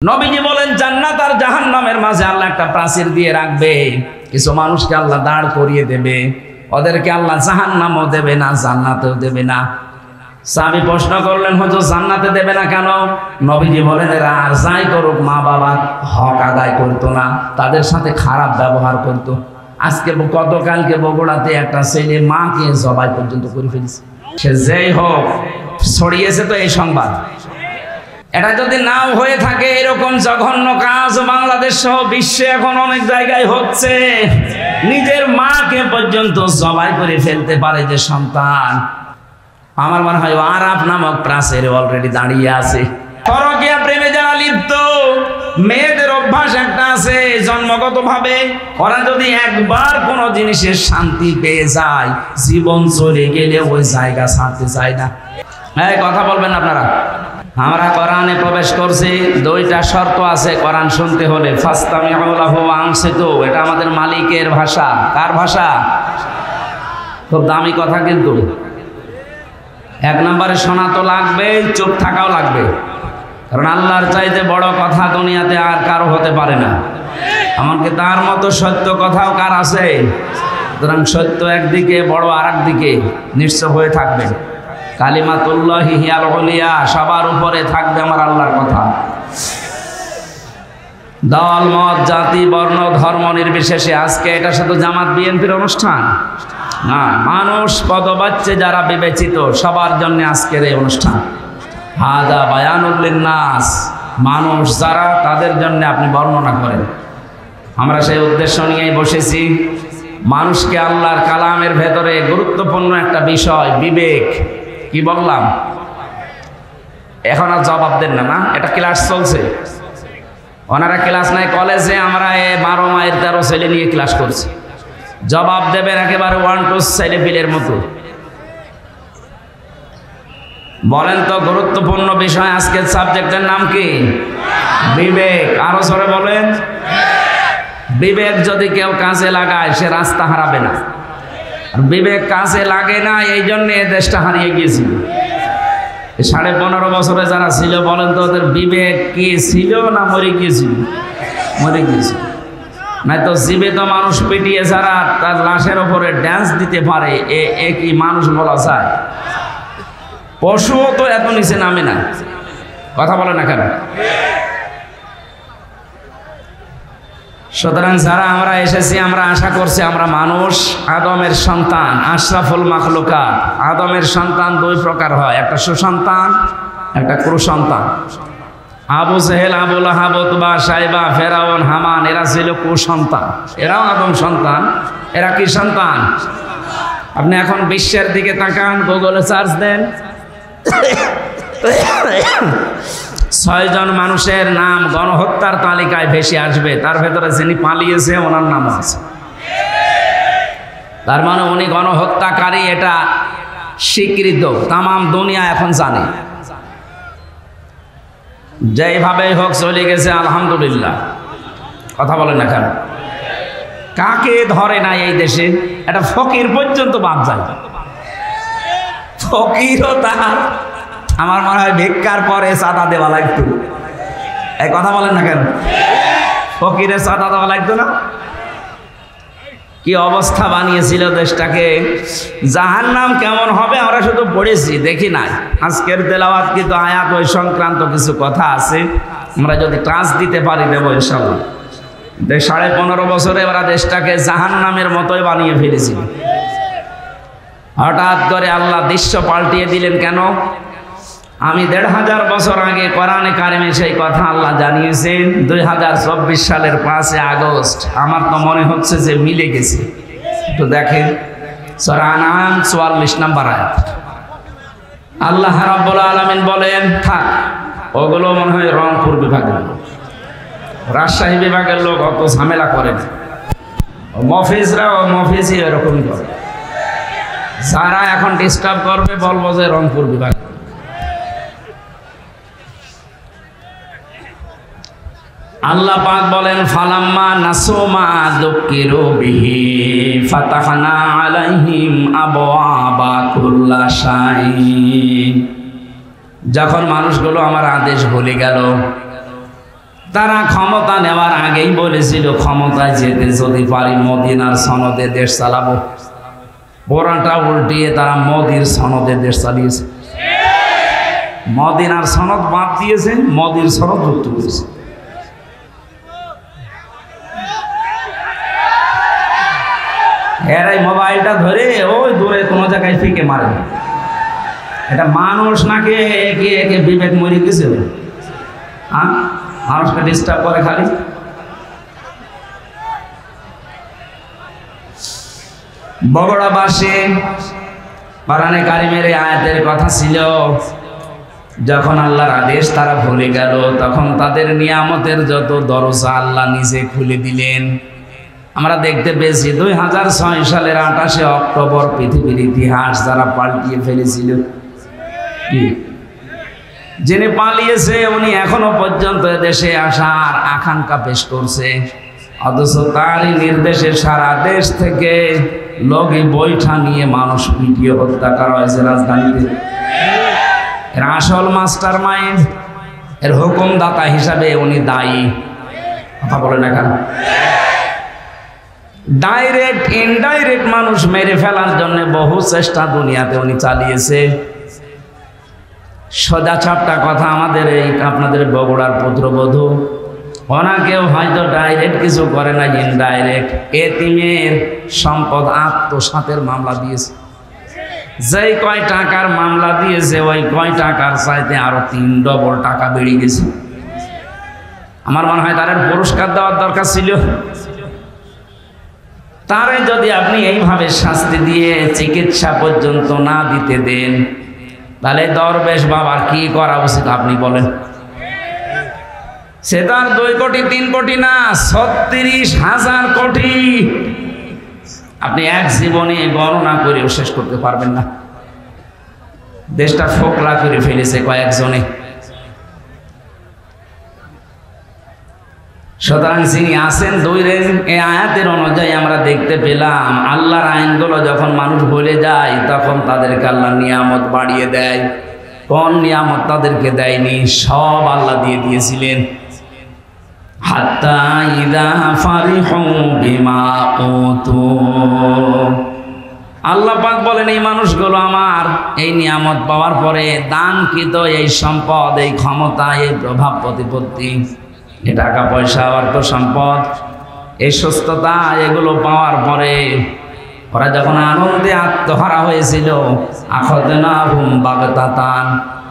নবীজি বলেন জান্নাত আর জাহান্নামের মাঝে আল্লাহ একটা প্রাচীর দিয়ে রাখবে। কিছু মানুষকে আল্লাহ দাঁড় করিয়ে দেবে, ওদেরকে আল্লাহ জাহান্নামও দেবে না, জান্নাতেও দেবে না। সাহাবী প্রশ্ন করলেন, হুজুর জান্নাতে দেবে না কেন? নবীজি বলেন এরা আর যাই করুক মা বাবার হক আদায় করতো না, তাদের সাথে খারাপ ব্যবহার করতো। আজকে গতকালকে বগুড়াতে একটা ছেলে মাকে জবাই পর্যন্ত করে ফেলেছে। সে যেই হোক ছড়িয়েছে তো এই সংবাদ। এটা যদি নাও হয়ে থাকে, এরকম জঘন্য কাজ বাংলাদেশ সহ বিশ্বে এখন অনেক জায়গায় হচ্ছে। নিজের মাকে পর্যন্ত জবাই করে ফেলতে পারে যে সন্তান। আমার মনে হয় আরাফ নামক প্রাচীর অলরেডি দাঁড়িয়ে আছে। পরকীয়া প্রেমে যারা লিপ্ত, মেয়েদের অভ্যাস একটা আছে জন্মগত ভাবে, ওরা যদি একবার কোনো জিনিসের শান্তি পেয়ে যায়, জীবন চলে গেলে ওই জায়গা ছাড়তে চায় না। হ্যাঁ, কথা বলবেন আপনারা। আমরা কোরআনে প্রবেশ করছি, দুইটা শর্ত আছে কোরআন শুনতে হলে। ফাস্তামিউ লাহু ওয়া আনসিতু, এটা আমাদের মালিকের ভাষা। কার ভাষা? খুব দামি কথা কিন্তু। এক নম্বরে শোনা তো লাগবে, চুপ থাকাও লাগবে, কারণ আল্লাহর চাইতে বড় কথা দুনিয়াতে আর কারো হতে পারে না। এমনকি তার মতো সত্য কথাও কার আছে? সুতরাং সত্য একদিকে, বড় আর একদিকে নিশ্চয় হয়ে থাকবে। কালিমাতুল্লাহি হিয়াল উলিয়া, সবার উপরে থাকবে আমার আল্লাহর কথা। দল মত জাতি বর্ণ ধর্ম নির্বিশেষে। আজকে এটা শুধু জামাত বিএনপির অনুষ্ঠান না, মানুষ পদবাচ্চে যারা বিবেচিত সবার জন্য আজকের এই অনুষ্ঠান। হাদা বায়ানুল লিন্নাস, মানুষ যারা তাদের জন্য আপনি বর্ণনা করেন। আমরা সেই উদ্দেশ্য নিয়েই বসেছি। মানুষকে আল্লাহর কালামের ভেতরে গুরুত্বপূর্ণ একটা বিষয় বিবেক, কি বললাম? এখন আর জবাব দেন না, না এটা ক্লাস চলছে। ওনারা ক্লাস নাই কলেজে, আমরা 12 মায়ের 13 ছেলে নিয়ে ক্লাস করছি। জবাব দেবেন একেবারে 1 to 7 মতো। বলেন তো গুরুত্বপূর্ণ বিষয়, আজকের সাবজেক্টের নাম কি? বিবেক। আরো জোরে বলেন। বিবেক যদি কেউ কাজে লাগায় সে রাস্তা হারাবে না। আর বিবেক কাজে লাগে না, এই জন্য এ দেশটা হারিয়ে গিয়েছিল। 15.5 বছরে যারা ছিল, বলেন তো ওদের বিবেক কি ছিল না মরে গিয়েছিল? মরে গিয়েছিল। নাই তো জীবিত মানুষ পিটিয়ে যারা তার লাশের ওপরে ড্যান্স দিতে পারে, এ কি মানুষ বলা যায়? পশুও তো এত নিচে নামে না। কথা বলে না কেন? সুতরাং যারা আমরা এসেছি, আমরা আশা করছি আমরা মানুষ, আদমের সন্তান, আশরাফুল মাখলুকাত। আদমের সন্তান 2 প্রকার হয়, একটা সুসন্তান, একটা কুসন্তান। আবু জেহেল, আবু লাহাব, উতবা, সাইবা, ফেরাউন, হামান, এরা ছিল কুসন্তান। এরাও আদম সন্তান। এরা কি সন্তান? আপনি এখন বিশ্বের দিকে তাকান, গুগলে সার্চ দেন, 6 জন মানুষের নাম গণহত্যার তালিকায় ভেসে আসবে। তার ভেতরে যিনি পালিয়েছে ওনার নাম আছে। তার মানে উনি গণহত্যাকারী, এটা স্বীকৃত, তামাম দুনিয়া এখন জানে। যেইভাবে হোক চলে গেছে, আলহামদুলিল্লাহ। কথা বলেন না কেন? কাকে ধরে না এই দেশে? এটা ফকির পর্যন্ত বাদ যায়। ফকিরও তার, আমার মনে হয় ভিক্ষার পরে চাঁদা দেওয়া লাগতো। এই কথা বলেন না কেন? ফকিরের চাঁদা দেওয়া লাগতো না? কি অবস্থা বানিয়েছিল দেশটাকে। জাহান্নাম কেমন হবে আমরা শুধু পড়েছি, দেখি নাই। আজকের তেলাওয়াত কিন্তু আয়াত ওই সংক্রান্ত কিছু কথা আছে, আমরা যদি ক্লাস দিতে পারি দেবো ইনশাআল্লাহ। 15.5 বছরে ওরা দেশটাকে জাহান্নামের মতোই বানিয়ে ফেলেছিল। হঠাৎ করে আল্লাহ দৃশ্য পাল্টিয়ে দিলেন কেন? আমি 1500 বছর আগে কোরআনে কারিমে সেই কথা আল্লাহ জানিয়েছেন। 2024 সালের 5 আগস্ট। আমার তো মনে হচ্ছে যে মিলে গেছে। তো দেখেন সূরা আনআম 44 নম্বর আয়াত। আল্লাহ রাব্বুল আলামিন বলেন, থাক, ওগুলো মনে হয় রংপুর বিভাগের লোক, রাজশাহী বিভাগের লোক অত ঝামেলা করে না। মফিজই এরকমই করে। যারা এখন ডিস্টার্ব করবে বলবো যে রংপুর বিভাগ। আল্লাহ পাক বলেন, ফালাম্মা নাসু মা যুকিরু বিহি ফাতাহনা আলাইহিম আবওয়াবা কুল্লা শাই। যখন মানুষগুলো আমার আদেশ ভুলে গেল, তারা ক্ষমতা নেওয়ার আগেই বলেছিল ক্ষমতায় যেতে যদি পারি মদিনার সনদে দেশ চালাবো। পোড়াটা উল্টিয়ে তারা মোদির সনদে দেশ চালিয়েছে। মদিনার সনদ বাদ দিয়েছে, মোদির সনদ যুক্ত করেছে। এরাই মোবাইলটা ধরে ওই দূরে কোনো জায়গায় ফিকে মারে। এটা মানুষ নাকি একে একে বিবেক মরে গেছে? হ্যাঁ, মানুষকে ডিস্টার্ব করে খালি। বগুড়াবাসী কোরআনে কারিমের আয়াতের কথা ছিল, যখন আল্লাহর আদেশ তারা ভুলে গেল তখন তাদের নিয়ামতের যত দরজা আল্লাহ নিজে খুলে দিলেন। আমরা দেখতে পেয়েছি 2006 সালের 28শে অক্টোবর পৃথিবীর ইতিহাস যারা পাল্টিয়ে ফেলেছিল। কি যিনি পালিয়েছে উনি এখনো পর্যন্ত দেশে আসার আকাঙ্ক্ষা পেশ করছে, অথচ তারই নির্দেশে সারা দেশ থেকে লগি বৈঠা নিয়ে মানুষ পিটিয়ে হত্যা করা হয়েছে রাজধানীতে। এর আসল মাস্টার মাইন্ড, এর হুকুমদাতা হিসাবে উনি দায়ী। কথা বলে না কেন? ডাইরেক্ট ইনডাইরেক্ট মানুষ মেরে ফেলার জন্য বহু চেষ্টা দুনিয়াতে উনি চালিয়েছে। সোজা ছাপটা কথা, আমাদের এই আপনাদের বগুড়ার পুত্রবধূ ওনাকেও হয়তো ডাইরেক্ট কিছু করে না, ইনডাইরেক্ট এতিমের সম্পদ আত্মসাতের মামলা দিয়েছে। যেই কয় টাকার মামলা দিয়েছে ওই কয় টাকার চাইতে আরো 3 ডবল টাকা বেড়ে গেছে। আমার মনে হয় তার পুরস্কার দেওয়ার দরকার ছিল। তারে যদি আপনি এইভাবে শাস্তি দিয়ে চিকিৎসা পর্যন্ত না দিতে দেন, তাহলে দরবেশ বাবার কি করা উচিত আপনি বলেন? সে তার 2 কোটি 3 কোটি না, 36,000 কোটি আপনি এক জীবনে গণনা করেও শেষ করতে পারবেন না। দেশটা ফোকলা করে ফেলেছে কয়েকজনে। সুতরাং যিনি আছেন দূরে, এই আয়াতের অনুযায়ী আমরা দেখতে পেলাম আল্লাহর আইনগুলো যখন মানুষ ভুলে যায় তখন তাদেরকে আল্লাহ নিয়ামত বাড়িয়ে দেয়। কোন নিয়ামত তাদেরকে দেয়নি? সব আল্লাহ দিয়ে দিয়েছিলেন। হাত্তা ইযা ফারিহু বিমা উতু, আল্লাহ পাক বলেন এই মানুষগুলো আমার এই নিয়ামত পাওয়ার পরে দানকৃত এই সম্পদ, এই ক্ষমতা, এই প্রভাব প্রতিপত্তি, এই টাকা পয়সা, অর্থ সম্পদ, এই সুস্থতা, এগুলো পাওয়ার পরে ওরা যখন আনন্দে আত্মহারা হয়েছিল, আখাযনাহুম বাগতাতান,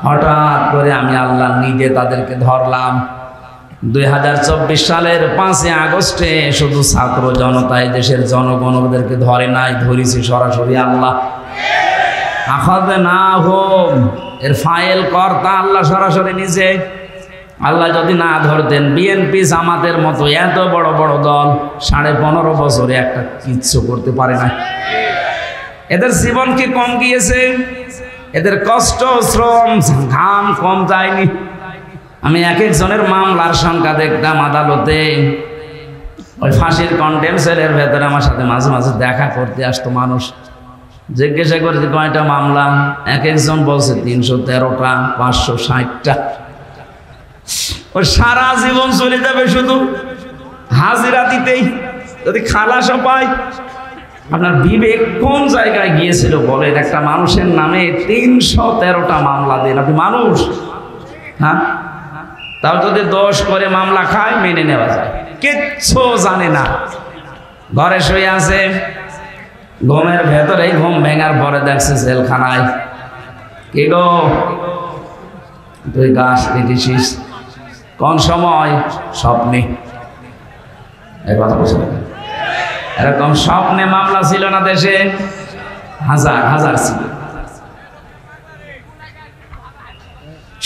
হঠাৎ করে আমি আল্লাহ নিজে তাদেরকে ধরলাম। 2024 সালের 5 আগস্টে শুধু ছাত্র জনতা, এই দেশের জনগণ ওদেরকে ধরে নাই, ধরেছি সরাসরি আল্লাহ। আখাযনাহুম এর ফাইল কর্তা আল্লাহ সরাসরি নিজে। আল্লাহ যদি না ধরতেন, বিএনপি জামাতের মতো এত বড় বড় দল 15.5 বছরে একটা কিচ্ছু করতে পারে না। এদের জীবন কি কম গিয়েছে? এদের কষ্ট, শ্রম, ঘাম কম যায়নি? আমি এক একজনের মামলার সংখ্যা দেখতাম আদালতে। ওই ফাঁসির কন্ডেম সেলের ভেতরে আমার সাথে মাঝে মাঝে দেখা করতে আসতো মানুষ। জিজ্ঞাসা করেছি কয়টা মামলা? এক একজন বলছে 313টা, 560টা। ও সারা জীবন চলে যাবে শুধু হাজিরা দিতেই, যদি খালাসও পায়। আপনার বিবেক কোন জায়গায় গিয়েছিল বলেন? একটা মানুষের নামে 313টা মামলা দেন আপনি, মানুষ। হ্যাঁ, তাও যদি দোষ করে মামলা খায় মেনে নেওয়া যায়, কিচ্ছু জানে না, ঘরে শুয়ে আছে, ঘুমের ভেতরেই ঘুম ভেঙার পরে দেখছে জেলখানায়। কি গো তুই গাছ কেটেছিস? কোন সময়? স্বপ্নে। এই কথা বলছে। এরকম স্বপ্নে মামলা ছিল না দেশে? হাজার হাজার ছিল।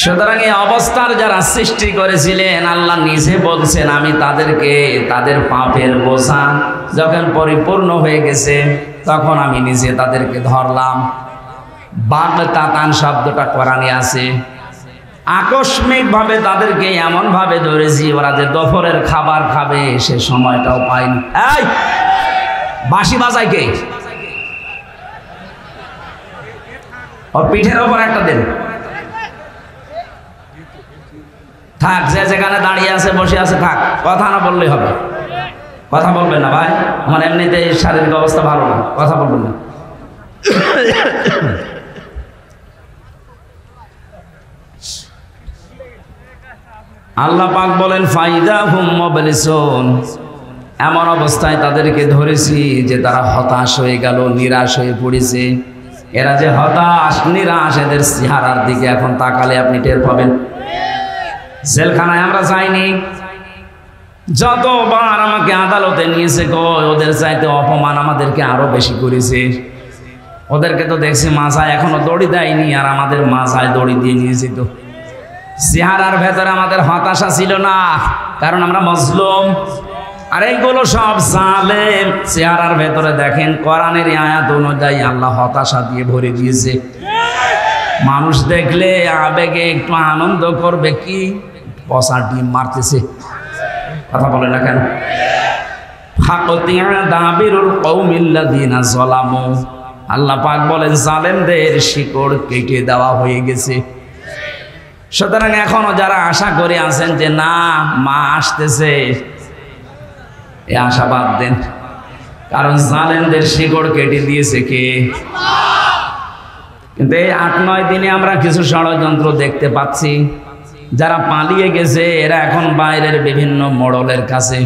সুতরাং এই অবস্থার যারা সৃষ্টি করেছিলেন আল্লাহ নিজে বলছেন আমি তাদেরকে তাদের পাপের বোঝা যখন পরিপূর্ণ হয়ে গেছে তখন আমি নিজে তাদেরকে ধরলাম। বাগতাতান শব্দটা কোরআনে আছে। আকস্মিক ভাবে তাদেরকে এমন ভাবে ধরেছি ওরা যে দুপুরের খাবার খাবে সে সময়টাও পায়নি। এই বাঁশি বাজায় কে? ওর পিঠের ওপর একটা দেন। থাক, যে যেখানে দাঁড়িয়ে আছে বসে আছে থাক, কথা না বললেই হবে। কথা বলবেন না ভাই, আমার এমনিতে শারীরিক অবস্থা ভালো না, কথা বলবেন না। আল্লাহ পাক বলেন ফাইদা হুম মুবলিসুন, এমন অবস্থায় তাদেরকে ধরেছি যে তারা হতাশ হয়ে গেল, নিরাশ হয়ে পড়েছে। এরা যে হতাশ নিরাশ, এদের চেহারার দিকে এখন তাকালে আপনি টের পাবেন। জেলখানায় আমরা যাইনি, যতবার আমাকে আদালতে নিয়েছে ওদের চাইতে অপমান আমাদেরকে আরো বেশি করেছে। ওদেরকে তো দেখছি মাথায় এখনো দড়ি দেয়নি, আর আমাদের মাথায় দড়ি দিয়ে নিয়েছে। তো চেহারার ভেতরে আমাদের হতাশা ছিল না, কারণ আমরা মজলুম। আর এইগুলো সব জালেম। চেহারার ভেতরে দেখেন কোরআনের আয়াত অনুযায়ী আল্লাহ হতাশা দিয়ে ভরে দিয়েছে। মানুষ দেখলে আবেগে একটু আনন্দ করবে, কি পচা ডিম মারতেছে, কথা বলে না কেন? আল্লাহ পাক বলেন জালেমদের শিকড় কেটে দেওয়া হয়ে গেছে। সুতরাং এখনো যারা আশা করে আছেন যে না মা আসতেছে, এই আশা বাদ দেন, কারণ জালেমদের শিকড় কেটে দিয়েছে কে? কিন্তু এই 8-9 দিনে আমরা কিছু ষড়যন্ত্র দেখতে পাচ্ছি। যারা পালিয়ে গেছে এরা এখন বাইরের বিভিন্ন মোড়লের কাছে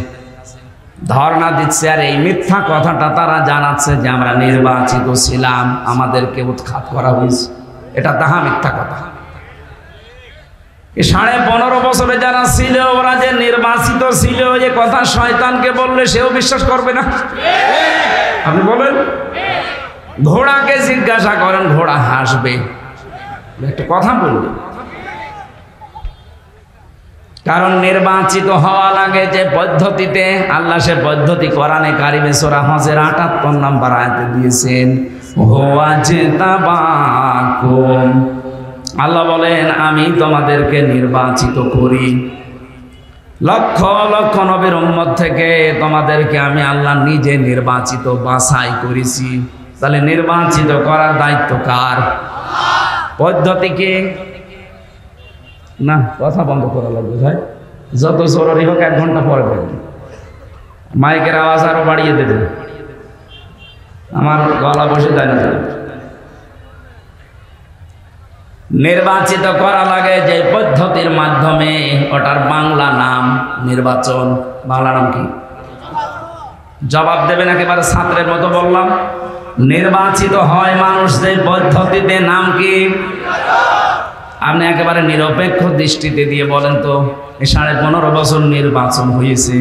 ধর্ণা দিচ্ছে, আর এই মিথ্যা কথাটা তারা জানাচ্ছে যে আমরা নির্বাচিত ছিলাম, আমাদেরকে উৎখাত করা হয়েছে। এটা তাহা মিথ্যা কথা। 15.5 বছরে যারা ছিল ওরা যে নির্বাচিত ছিল, যে কথা শয়তানকে বললে সেও বিশ্বাস করবে না। আপনি বলেন, ঘোড়াকে জিজ্ঞাসা করেন, ঘোড়া হাসবে। একটা কথা বলবে, কারণ নির্বাচিত হওয়া লাগে যে পদ্ধতিতে, আল্লাহ সে পদ্ধতি কোরআনে কারিমে সূরা হজের 78 নম্বর আয়াতে দিয়েছেন। ওয়াজতাবাকুম, আল্লাহ বলেন আমি তোমাদেরকে নির্বাচিত করি লক্ষ লক্ষ নবীর উম্মত থেকে, তোমাদেরকে আমি আল্লাহ নিজে নির্বাচিত বাছাই করেছি। তাহলে নির্বাচিত করার দায়িত্ব কার? পদ্ধতিকে না, কথা বন্ধ করা লাগবে ভাই। যত জরুরি হোক 1 ঘন্টা পরে বলবেন, মাইকের আওয়াজ আরো বাড়িয়ে দেবেন, আমার গলা বসে যায় না। নির্বাচিত করা লাগে যে পদ্ধতির মাধ্যমে, ওটার বাংলা নাম নির্বাচন। বাংলা নাম কি? জবাব দেবেন একেবারে ছাত্রের মতো বললাম। নির্বাচিত হয় মানুষ যে পদ্ধতিতে, নাম কি? আপনি একেবারে নিরপেক্ষ দৃষ্টিতে দিয়ে বলেন তো, 15.5 বছর নির্বাচন হয়েছে,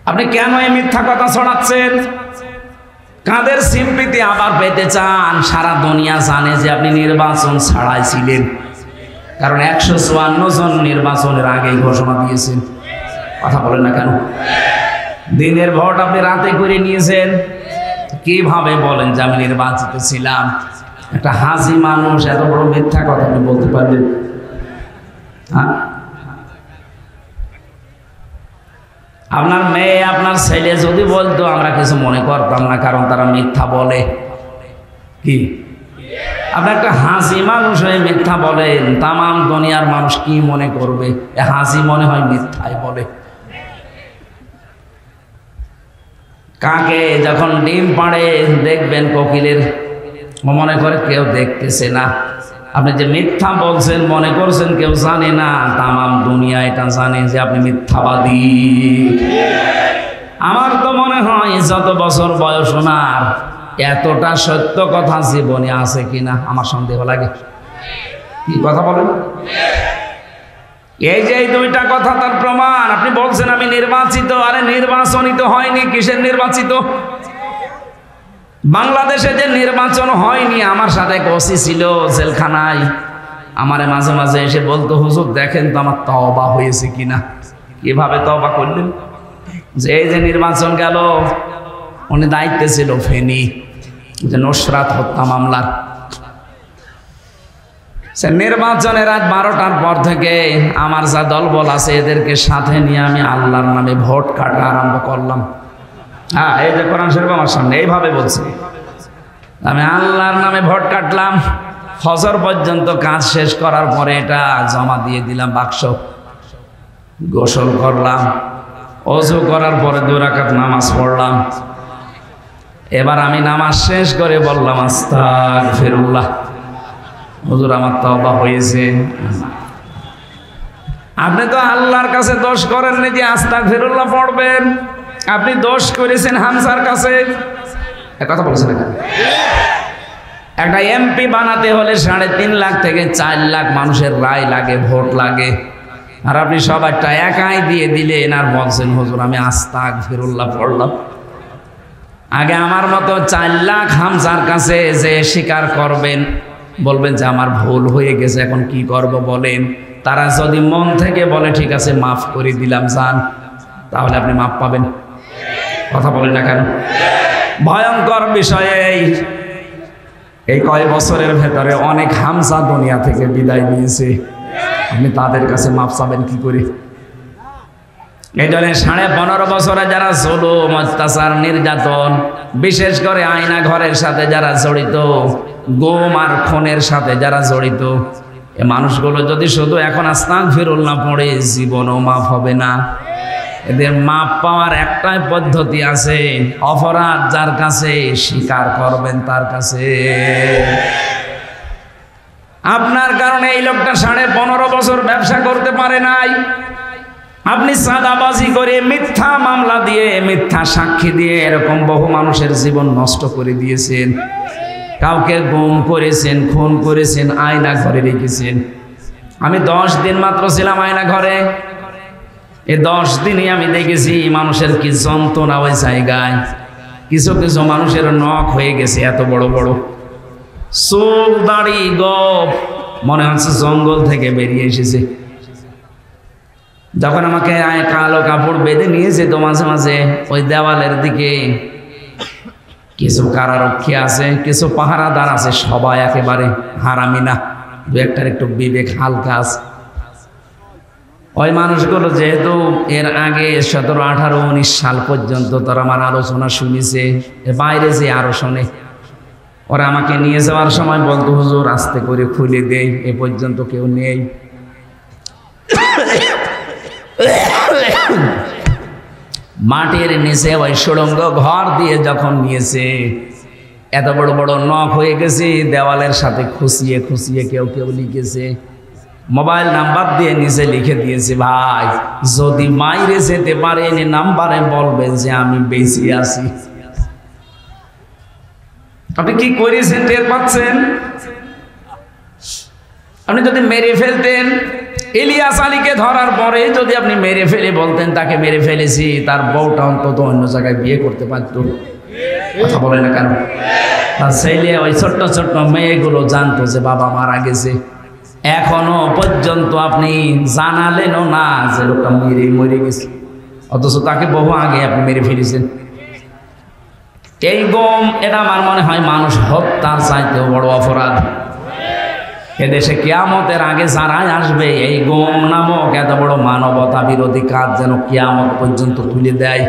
আপনি কেন এই মিথ্যা কথা ছড়াচ্ছেন? কাদের সিম্পিতি আবার পেতে চান? সারা দুনিয়া জানে যে আপনি নির্বাচন ছাড়াই ছিলেন, কারণ 154 জন নির্বাচনের আগেই ঘোষণা দিয়েছেন। কথা বলেন না কেন? দিনের ভোট আপনি রাতে করে নিয়েছেন। কিভাবে বলেন যে আমি নির্বাচিত ছিলাম? একটা হাজি মানুষ এত বড় মিথ্যা কথা আপনি বলতে পারবেন? হ্যাঁ, আপনার মেয়ে আপনার ছেলে যদি বলতো আমরা কিছু মনে করতাম না, কারণ তারা মিথ্যা বলে। কি আপনি একটা হাসি মানুষ হয়ে মিথ্যা বলেন, তামাম দুনিয়ার মানুষ কি মনে করবে? হাসি মনে হয় মিথ্যাই বলে। কাকে যখন ডিম পাড়ে দেখবেন কোকিলের, মনে করে কেউ দেখতেছে না। আপনি যে মিথ্যা বলছেন মনে করছেন কেউ জানে না, তামাম দুনিয়া এটা জানে যে আপনি মিথ্যাবাদী। আমার তো মনে হয় যত বছর বয়স ওনার, এতটা সত্য কথা জীবনে আছে কিনা আমার সন্দেহ লাগে। কি কথা বলেন? এই যে এই 2টা কথা তার প্রমাণ। আপনি বলছেন আমি নির্বাচিত, আরে নির্বাচনিত হয়নি। কিসের নির্বাচিত? বাংলাদেশে যে নির্বাচন হয়নি, আমার সাথে ওসি ছিল জেলখানায়, আমারে মাঝে মাঝে এসে বলতো হুজুর দেখেন তো আমার তওবা হয়েছে কিনা। কিভাবে তওবা করলেন? যে এই যে নির্বাচন গেল, উনি দায়িত্বে ছিল ফেনী, যে নুসরাত হত্যা মামলার। সে নির্বাচনের রাত 12টার পর থেকে আমার যা দলবল আছে এদেরকে সাথে নিয়ে আমি আল্লাহর নামে ভোট কাটা আরম্ভ করলাম। হ্যাঁ, এই যে কোরআন শরীফ আমার সামনে এইভাবে বলছে, আমি আল্লাহর নামে ভোট কাটলাম। ফজর পর্যন্ত কাজ শেষ করার পরে এটা জমা দিয়ে দিলাম বাক্স। গোসল করলাম, ওযু করার পরে 2 রাকাত নামাজ পড়লাম। এবার আমি নামাজ শেষ করে বললাম আস্তাগফিরুল্লাহ, হুজুর আমার তওবা হয়েছে। আপনি তো আল্লাহর কাছে দোষ করেননি যে আস্তাগফিরুল্লাহ পড়বেন, আপনি দোষ করেছেন হামজার কাছে। কথা বলছেন না? একটা এমপি বানাতে হলে 3.5 লাখ থেকে 4 লাখ মানুষের রায় লাগে, ভোট লাগে, আর আপনি সবারটা একাই দিয়ে দিলেন আর বলছেন হুজুর আমি আস্তাগফিরুল্লাহ পড়লাম। আগে আমার মতো 4 লাখ হামজার কাছে যে স্বীকার করবেন, বলবেন যে আমার ভুল হয়ে গেছে, এখন কি করব বলেন। তারা যদি মন থেকে বলে ঠিক আছে মাফ করে দিলাম যান, তাহলে আপনি মাফ পাবেন। কথা বলেন না কেন? ভয়ঙ্কর বিষয়ে এই কয় বছরের ভেতরে অনেক হামজা দুনিয়া থেকে বিদায় নিয়েছে, আপনি তাদের কাছে মাফ চাবেন কি করে? এই জন্য 15.5 বছরে যারা জুলুম, অত্যাচার, নির্যাতন, বিশেষ করে আয়না ঘরের সাথে যারা জড়িত, গুম আর খুনের সাথে যারা জড়িত, এই মানুষগুলো যদি শুধু এখন আস্তাগফিরুল্লাহ পড়ে, জীবনও মাফ হবে না। এদের মাপ পাওয়ার একটাই পদ্ধতি আছে, অপরাধ যার কাছে স্বীকার করবেন তার কাছে। আপনার কারণে এই লোকটা 15.5 বছর ব্যবসা করতে পারে নাই। আপনি চাঁদাবাজি করে, মিথ্যা মামলা দিয়ে, মিথ্যা সাক্ষী দিয়ে এরকম বহু মানুষের জীবন নষ্ট করে দিয়েছেন। কাউকে গুম করেছেন, খুন করেছেন, আয়না ঘরে রেখেছেন। আমি 10 দিন মাত্র ছিলাম আয়না ঘরে। এই 10 দিনই আমি দেখেছি মানুষের কি যন্ত্রণা ওই জায়গায়। কিছু কিছু মানুষের নখ হয়ে গেছে এত বড় বড়, চুল দাড়ি গোঁফ মনে হচ্ছে জঙ্গল থেকে বেরিয়ে এসেছে। যখন আমাকে কালো কাপড় বেঁধে নিয়েছে, তো মাঝে মাঝে ওই দেওয়ালের দিকে কিছু কারারক্ষী আছে, কিছু পাহারাদার আছে, সবাই একেবারে হারামি না, 2-1টার একটু বিবেক হালকা আছে। ওই মানুষগুলো যেহেতু এর আগে 17, 18, 19 সাল পর্যন্ত তারা আমার আলোচনা শুনেছে, বাইরে যে আরো শোনে, ওরা আমাকে নিয়ে যাওয়ার সময় বলতো হুজুর আস্তে করে খুলে দেই, এ পর্যন্ত কেউ নেই। মাটির নিচে ওই সুড়ঙ্গ ঘর দিয়ে যখন নিয়েছে, এত বড় বড় নখ হয়ে গেছে, দেওয়ালের সাথে খুশিয়ে খুশিয়ে কেউ কেউ লিখেছে, মোবাইল নাম্বার দিয়ে নিচে লিখে দিয়েছে, ভাই যদি মাইরে যেতে পারেন নাম্বারে বলবেন যে আমি বেঁচে আছি। আপনি কি করেছেন টের পাচ্ছেন? আপনি যদি মেরে ফেলতেন, ইলিয়াস আলীকে ধরার পরে যদি আপনি মেরে ফেলে বলতেন তাকে মেরে ফেলেছি, তার বউটা অন্তত অন্য জায়গায় বিয়ে করতে পারত। কথা বলে না কেন? তার ছেলে, ওই ছোট্ট ছোট্ট মেয়েগুলো জানতো যে বাবা মারা গেছে, এখনো পর্যন্ত আপনি জানালেনও না যে লোকটা মরে গেছে, অথচ তাকে বহু আগে আপনি মেরে ফেলেছেন। এই গম, এটা আমার মনে হয় মানুষ হত্যার চাইতেও বড় অপরাধ। এদেশে কিয়ামতের আগে যারাই আসবে, এই গম নামক এত বড় মানবতা বিরোধী কাজ যেন কিয়ামত পর্যন্ত তুলে দেয়।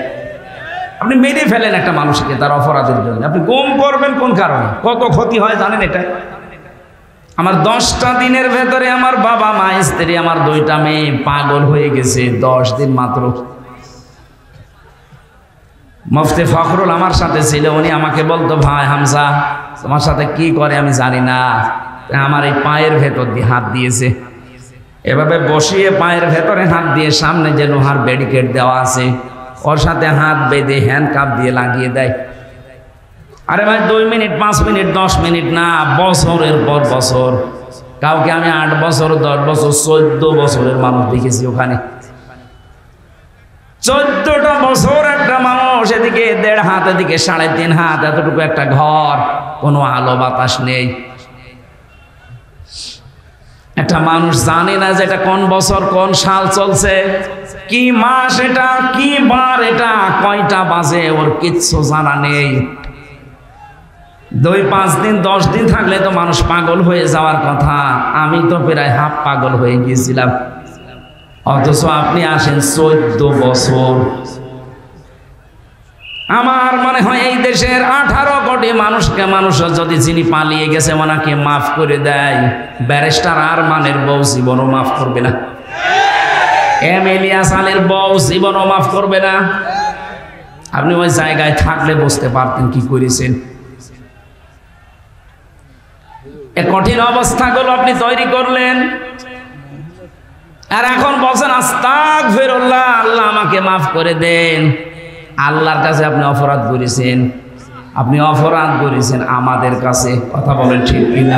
আপনি মেরে ফেলেন একটা মানুষকে তার অপরাধের জন্য, আপনি গম করবেন কোন কারণে? কত ক্ষতি হয় জানেন এটা? আমার 10টা দিনের ভেতরে আমার বাবা, মা, স্ত্রী, আমার 2টা মেয়ে পাগল হয়ে গেছে 10 দিন মাত্র। মুফতি ফখরুল আমার সাথে ছিল, উনি আমাকে বলতো ভাই হামজা তোমার সাথে কি করে আমি জানি না, আমার এই পায়ের ভেতর দিয়ে হাত দিয়েছে, এভাবে বসিয়ে পায়ের ভেতরে হাত দিয়ে সামনে যে লোহার ব্যারিকেড দেওয়া আছে ওর সাথে হাত বেঁধে হ্যান্ডকাপ দিয়ে লাগিয়ে দেয়। আরে ভাই 2 মিনিট, 5 মিনিট, 10 মিনিট না, বছরের পর বছর। কাউকে আমি 8 বছর, 10 বছর, 14 বছরের মানুষ দেখেছি ওখানে। 14টা বছর একটা মানুষ, এদিকে 1.5 হাত, এদিকে 3.5 হাত, এতটুকু একটা ঘর, কোনো আলো বাতাস নেই। একটা মানুষ জানে না যে এটা কোন বছর, কোন সাল চলছে, কি মাস এটা, কি বার এটা, কয়টা বাজে, ওর কিচ্ছু জানা নেই। 2-5 দিন, 10 দিন থাকলে তো মানুষ পাগল হয়ে যাওয়ার কথা। আমি তো প্রায় হাফ পাগল হয়ে গিয়েছিলাম, অথচ আপনি আসেন 14 বছর। আমার মনে হয় এই দেশের 18 কোটি মানুষকে মানুষ যদি যিনি পালিয়ে গেছে ওনাকে মাফ করে দেয়, ব্যারিস্টার আরমানের বউ জীবনও মাফ করবে না, এম ইলিয়াস আলীর বউ জীবনও মাফ করবে না। আপনি ওই জায়গায় থাকলে বুঝতে পারতেন কি করেছেন। এই কঠিন অবস্থাগুলো আপনি তৈরি করলেন, আর এখন বলছেন আস্তাগফিরুল্লাহ, আল্লাহ আমাকে মাফ করে দেন। আল্লাহর কাছে আপনি অপরাধ করেছেন, আপনি অপরাধ করেছেন আমাদের কাছে। কথা বলেন ঠিক কিনা?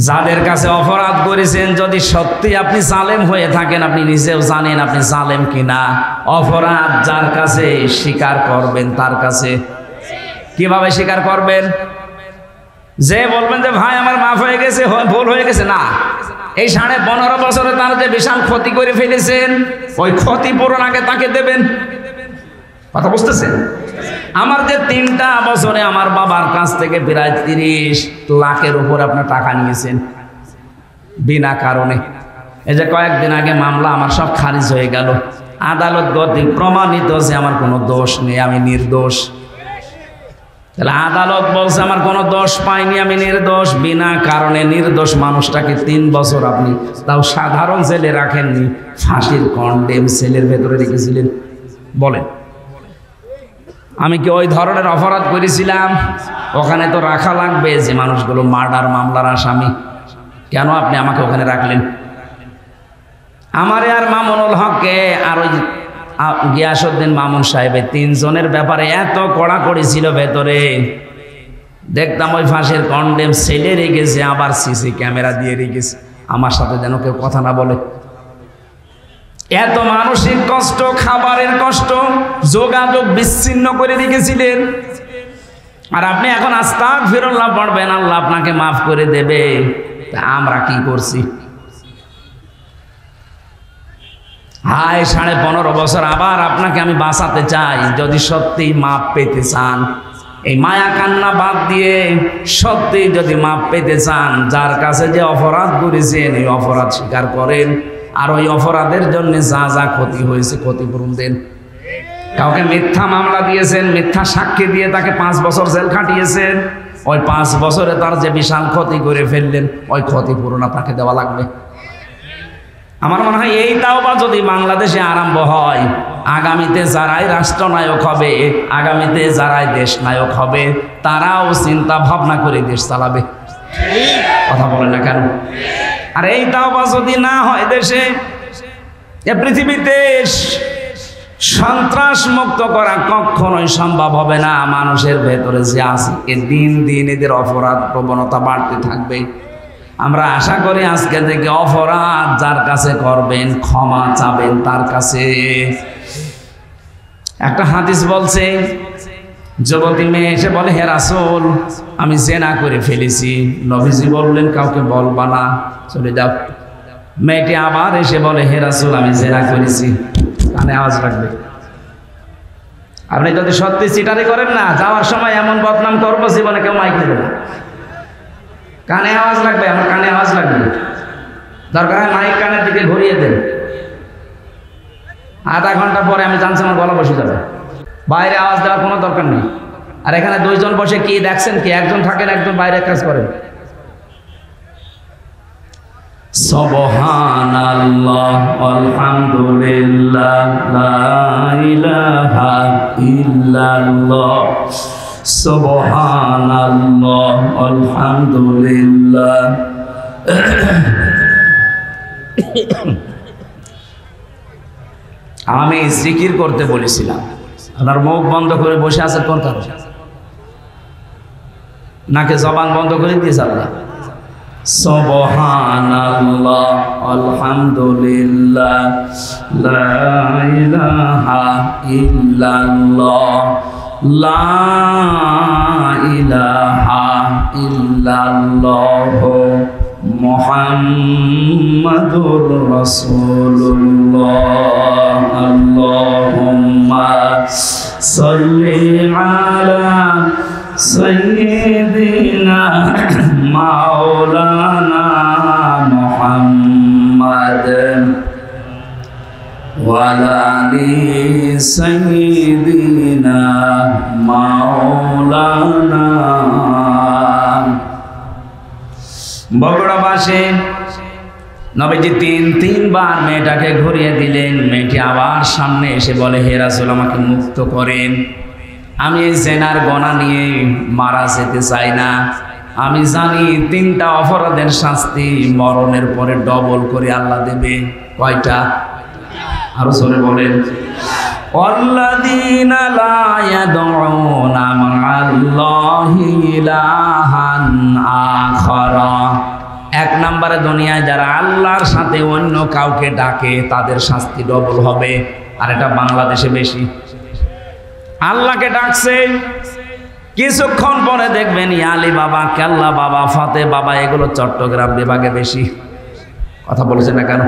যাদের কাছে অপরাধ করেছেন, যদি সত্যি আপনি জালেম হয়ে থাকেন, আপনি নিজেও জানেন আপনি জালেম কিনা। অপরাধ যার কাছে স্বীকার করবেন তার কাছে। কিভাবে স্বীকার করবেন? যে বলবেন যে ভাই আমার মাফ হয়ে গেছে, ভুল হয়ে গেছে, না, এই 15.5 বছরে তার যে বিশাল ক্ষতি করে ফেলেছেন, ওই ক্ষতিপূরণ আগে তাকে দেবেন। কথা বুঝতেছেন? আমার যে 3টা বছরে আমার বাবার কাছ থেকে প্রায় 30 লাখের উপর আপনার টাকা নিয়েছেন বিনা কারণে। এই যে কয়েকদিন আগে মামলা আমার সব খারিজ হয়ে গেল, আদালত কর্তৃক প্রমাণিত যে আমার কোনো দোষ নেই, আমি নির্দোষ। তাহলে আদালত বলছে আমার কোনো দোষ পাইনি, আমি নির্দোষ। বিনা কারণে নির্দোষ মানুষটাকে 3 বছর আপনি তাও সাধারণ জেলে রাখেননি, ফাঁসির কন্ডেম সেলের ভেতরে রেখেছিলেন। বলেন, আমি কি ওই ধরনের অপরাধ করেছিলাম? ওখানে তো রাখা লাগবে যে মানুষগুলো মার্ডার মামলার আসামি, কেন আপনি আমাকে ওখানে রাখলেন? আমারে আর মামুনুল হককে আর ওই গিয়াসউদ্দিন মামুন সাহেবের 3 জনের ব্যাপারে এত কড়াকড়ি ছিল ভেতরে, দেখতাম ওই ফাঁসের কন্ডেম সেলে রেখেছে, আবার সিসি ক্যামেরা দিয়ে রেখেছে, আমার সাথে যেন কেউ কথা না বলে। এত মানসিক কষ্ট, খাবারের কষ্ট, যোগাযোগ বিচ্ছিন্ন করে রেখেছিলেন। আর আপনি এখন আস্তাগফিরুল্লাহ পড়বেন, আল্লাহ আপনাকে মাফ করে দেবে। তা আমরা কি করছি? হায় 15.5 বছর আবার আপনাকে আমি বাঁচাতে চাই। যদি সত্যি মাপ পেতে চান, এই মায়া কান্না বাদ দিয়ে সত্যি যদি মাপ পেতে চান, যার কাছে যে অপরাধ করেছেন এই অপরাধ স্বীকার করেন, আর ওই অপরাধের জন্য যা যা ক্ষতি হয়েছে ক্ষতিপূরণ দেন। কাউকে মিথ্যা মামলা দিয়েছেন, মিথ্যা সাক্ষী দিয়ে তাকে 5 বছর জেল খাটিয়েছেন, ওই 5 বছরে তার যে বিশাল ক্ষতি করে ফেললেন, ওই ক্ষতিপূরণ আপনাকে দেওয়া লাগবে। আমার মনে হয় এই তাওবা যদি বাংলাদেশে আরম্ভ হয়, আগামীতে যারাই রাষ্ট্রনায়ক হবে, আগামীতে যারাই দেশ নায়ক হবে, তারাও চিন্তা ভাবনা করে দেশ চালাবে। কথা বলে না কেন? আর এই তাওবা যদি না হয় দেশে, এ পৃথিবীতে সন্ত্রাস মুক্ত করা কখনোই সম্ভব হবে না। মানুষের ভেতরে যে আছে, দিন দিন এদের অপরাধ প্রবণতা বাড়তে থাকবে। আমরা আশা করি আজকে থেকে অপরাধ যার কাছে করবেন, ক্ষমা চাবেন তার কাছে। একটা হাদিস বলছে, যুবতী মেয়ে এসে বলে, হে রাসূল, আমি জিনা করে ফেলেছি। নবীজি বললেন, কাউকে বলবা না, চলে যাও। মেয়েটি আবার এসে বলে, হে রাসূল, আমি জিনা করেছি। কানে আওয়াজ রাখবে। আপনি যদি সত্যি চিটারি করেন না, যাওয়ার সময় এমন বদনাম করবো, জীবনে কেউ মাইক নেবে না। কানে আওয়াজ লাগবে, আমার কানে আওয়াজ লাগবে। দরকার হয় মাইক কানের দিকে ঘুরিয়ে দেন। আধা ঘন্টা পরে আমি জানছি আমার গলা বসে যাবে। বাইরে আওয়াজ দেওয়ার কোনো দরকার নেই। আর এখানে 2 জন বসে কি দেখছেন? কি একজন থাকেন, একজন বাইরে কাজ করেন। সুবহানাল্লাহ আলহামদুলিল্লাহ লা ইলাহা ইল্লাল্লাহ সুবহানাল্লাহ আলহামদুলিল্লাহ। আমি জিকির করতে বলেছিলাম, আপনার মুখ বন্ধ করে বসে আছেন কোন কারণে? নাকি জবান বন্ধ করে দিয়েছে আল্লাহ? সুবহানাল্লাহ আলহামদুলিল্লাহ লা ইলাহা ইল্লাল্লাহ লা ইলাহা ইল্লাল্লাহ মুহাম্মাদুর রাসূলুল্লাহ। আল্লাহুম্মা সাল্লি আলা সাইয়্যিদিনা মাওলানা মুহাম্মাদ وعلى آل سيدنا مولانا বগুড়াবাসী নবীজি তিনবার মেয়েটাকে ঘুরিয়ে দিলেন। মেয়েটি আবার সামনে এসে বলে, হে রাসূল, আমাকে মুক্ত করেন, আমি এই জেনার গোনা নিয়ে মারা যেতে চাই না। আমি জানি 3টা অপরাধের শাস্তি মরণের পরে ডবল করে আল্লাহ দেবে। কয়টা? আরো জোরে বলেন। ওয়াল্লাযীনা লা ইয়াদউনা মা'আল্লাহি ইলাহান আখারা। 1 নম্বরে দুনিয়ায় যারা আল্লাহর সাথে অন্য কাউকে ডাকে তাদের শাস্তি ডবল হবে। আর এটা বাংলাদেশে বেশি। আল্লাহকে ডাকছে, কিছুক্ষণ পরে দেখবেন ইয়ালি বাবা, কেল্লা বাবা, ফাতে বাবা, এগুলো চট্টগ্রাম বিভাগে বেশি। কথা বলছে না কেন?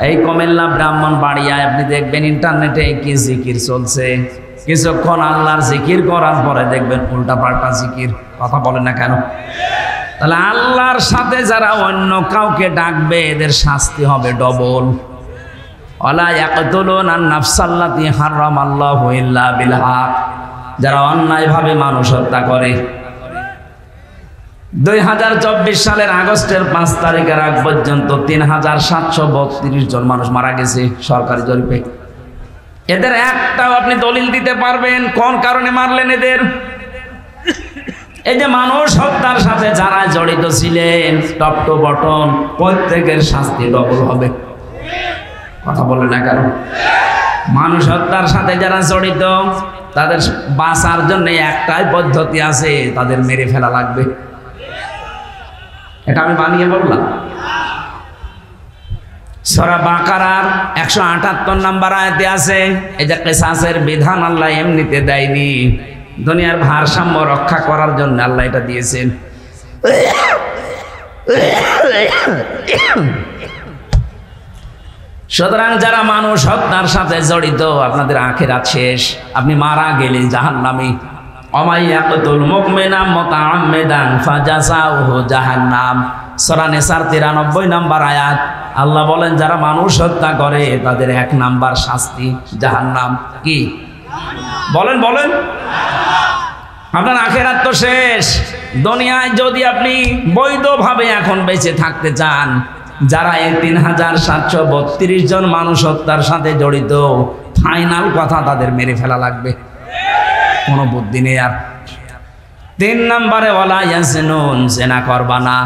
এই কুমিল্লা, ব্রাহ্মণবাড়িয়ায় আপনি দেখবেন ইন্টারনেটে কি জিকির চলছে। কিছুক্ষণ আল্লাহর জিকির করার পরে দেখবেন উল্টা পাল্টা জিকির। কথা বলে না কেন? তাহলে আল্লাহর সাথে যারা অন্য কাউকে ডাকবে এদের শাস্তি হবে ডবল। ওয়ালা ইয়াকতুলুনা আন-নাফসাল্লাতী হারামাল্লাহু ইল্লা বিল হক। যারা অন্যায়ভাবে মানুষ হত্যা করে। 2024 সালের আগস্টের 5 তারিখের আগ পর্যন্ত 3732 জন মানুষ মারা গেছে সরকারি জরিপে। এদের একটাও আপনি দলিল দিতে পারবেন কোন কারণে মারলেন এদের? এই যে মানুষ হত্যার সাথে যারা জড়িত ছিলেন টপ টু বটম প্রত্যেকের শাস্তি ডবল হবে। কথা বলে না কেন? মানুষ হত্যার সাথে যারা জড়িত তাদের বাঁচার জন্য একটাই পদ্ধতি আছে, তাদের মেরে ফেলা লাগবে। এটা আমি বানিয়ে বললাম। সূরা বাকারার 178 নম্বর আয়াতে আছে, এই যে কিসাসের বিধান আল্লাহ এমনিতে দেয়নি, দুনিয়ার ভারসাম্য রক্ষা করার জন্য আল্লাহ এটা দিয়েছেন। সুতরাং যারা মানুষ হত্যার সাথে জড়িত আপনাদের আখিরাত শেষ, আপনি মারা গেলে জাহান্নামী। ওমাই ইয়াকতুল মুমিনা মুতাআম্মিদান ফাজাযাউহু জাহান্নাম। সূরা নিসার 93 নম্বর আয়াত। আল্লাহ বলেন যারা মানুষ হত্যা করে তাদের 1 নাম্বার শাস্তি জাহান্নাম। কি বলেন? বলেন। আপনার আখিরাত তো শেষ। দুনিয়ায় যদি আপনি বৈধভাবে এখন বেঁচে থাকতে চান, যারা এই 3732 জন মানুষ হত্যার সাথে জড়িত, ফাইনাল কথা তাদের মেরে ফেলা লাগবে। কোনো বুদ্ধি নেই আর। 3 নম্বরে ওয়ালা ইয়াসনুন, জেনা করবা না।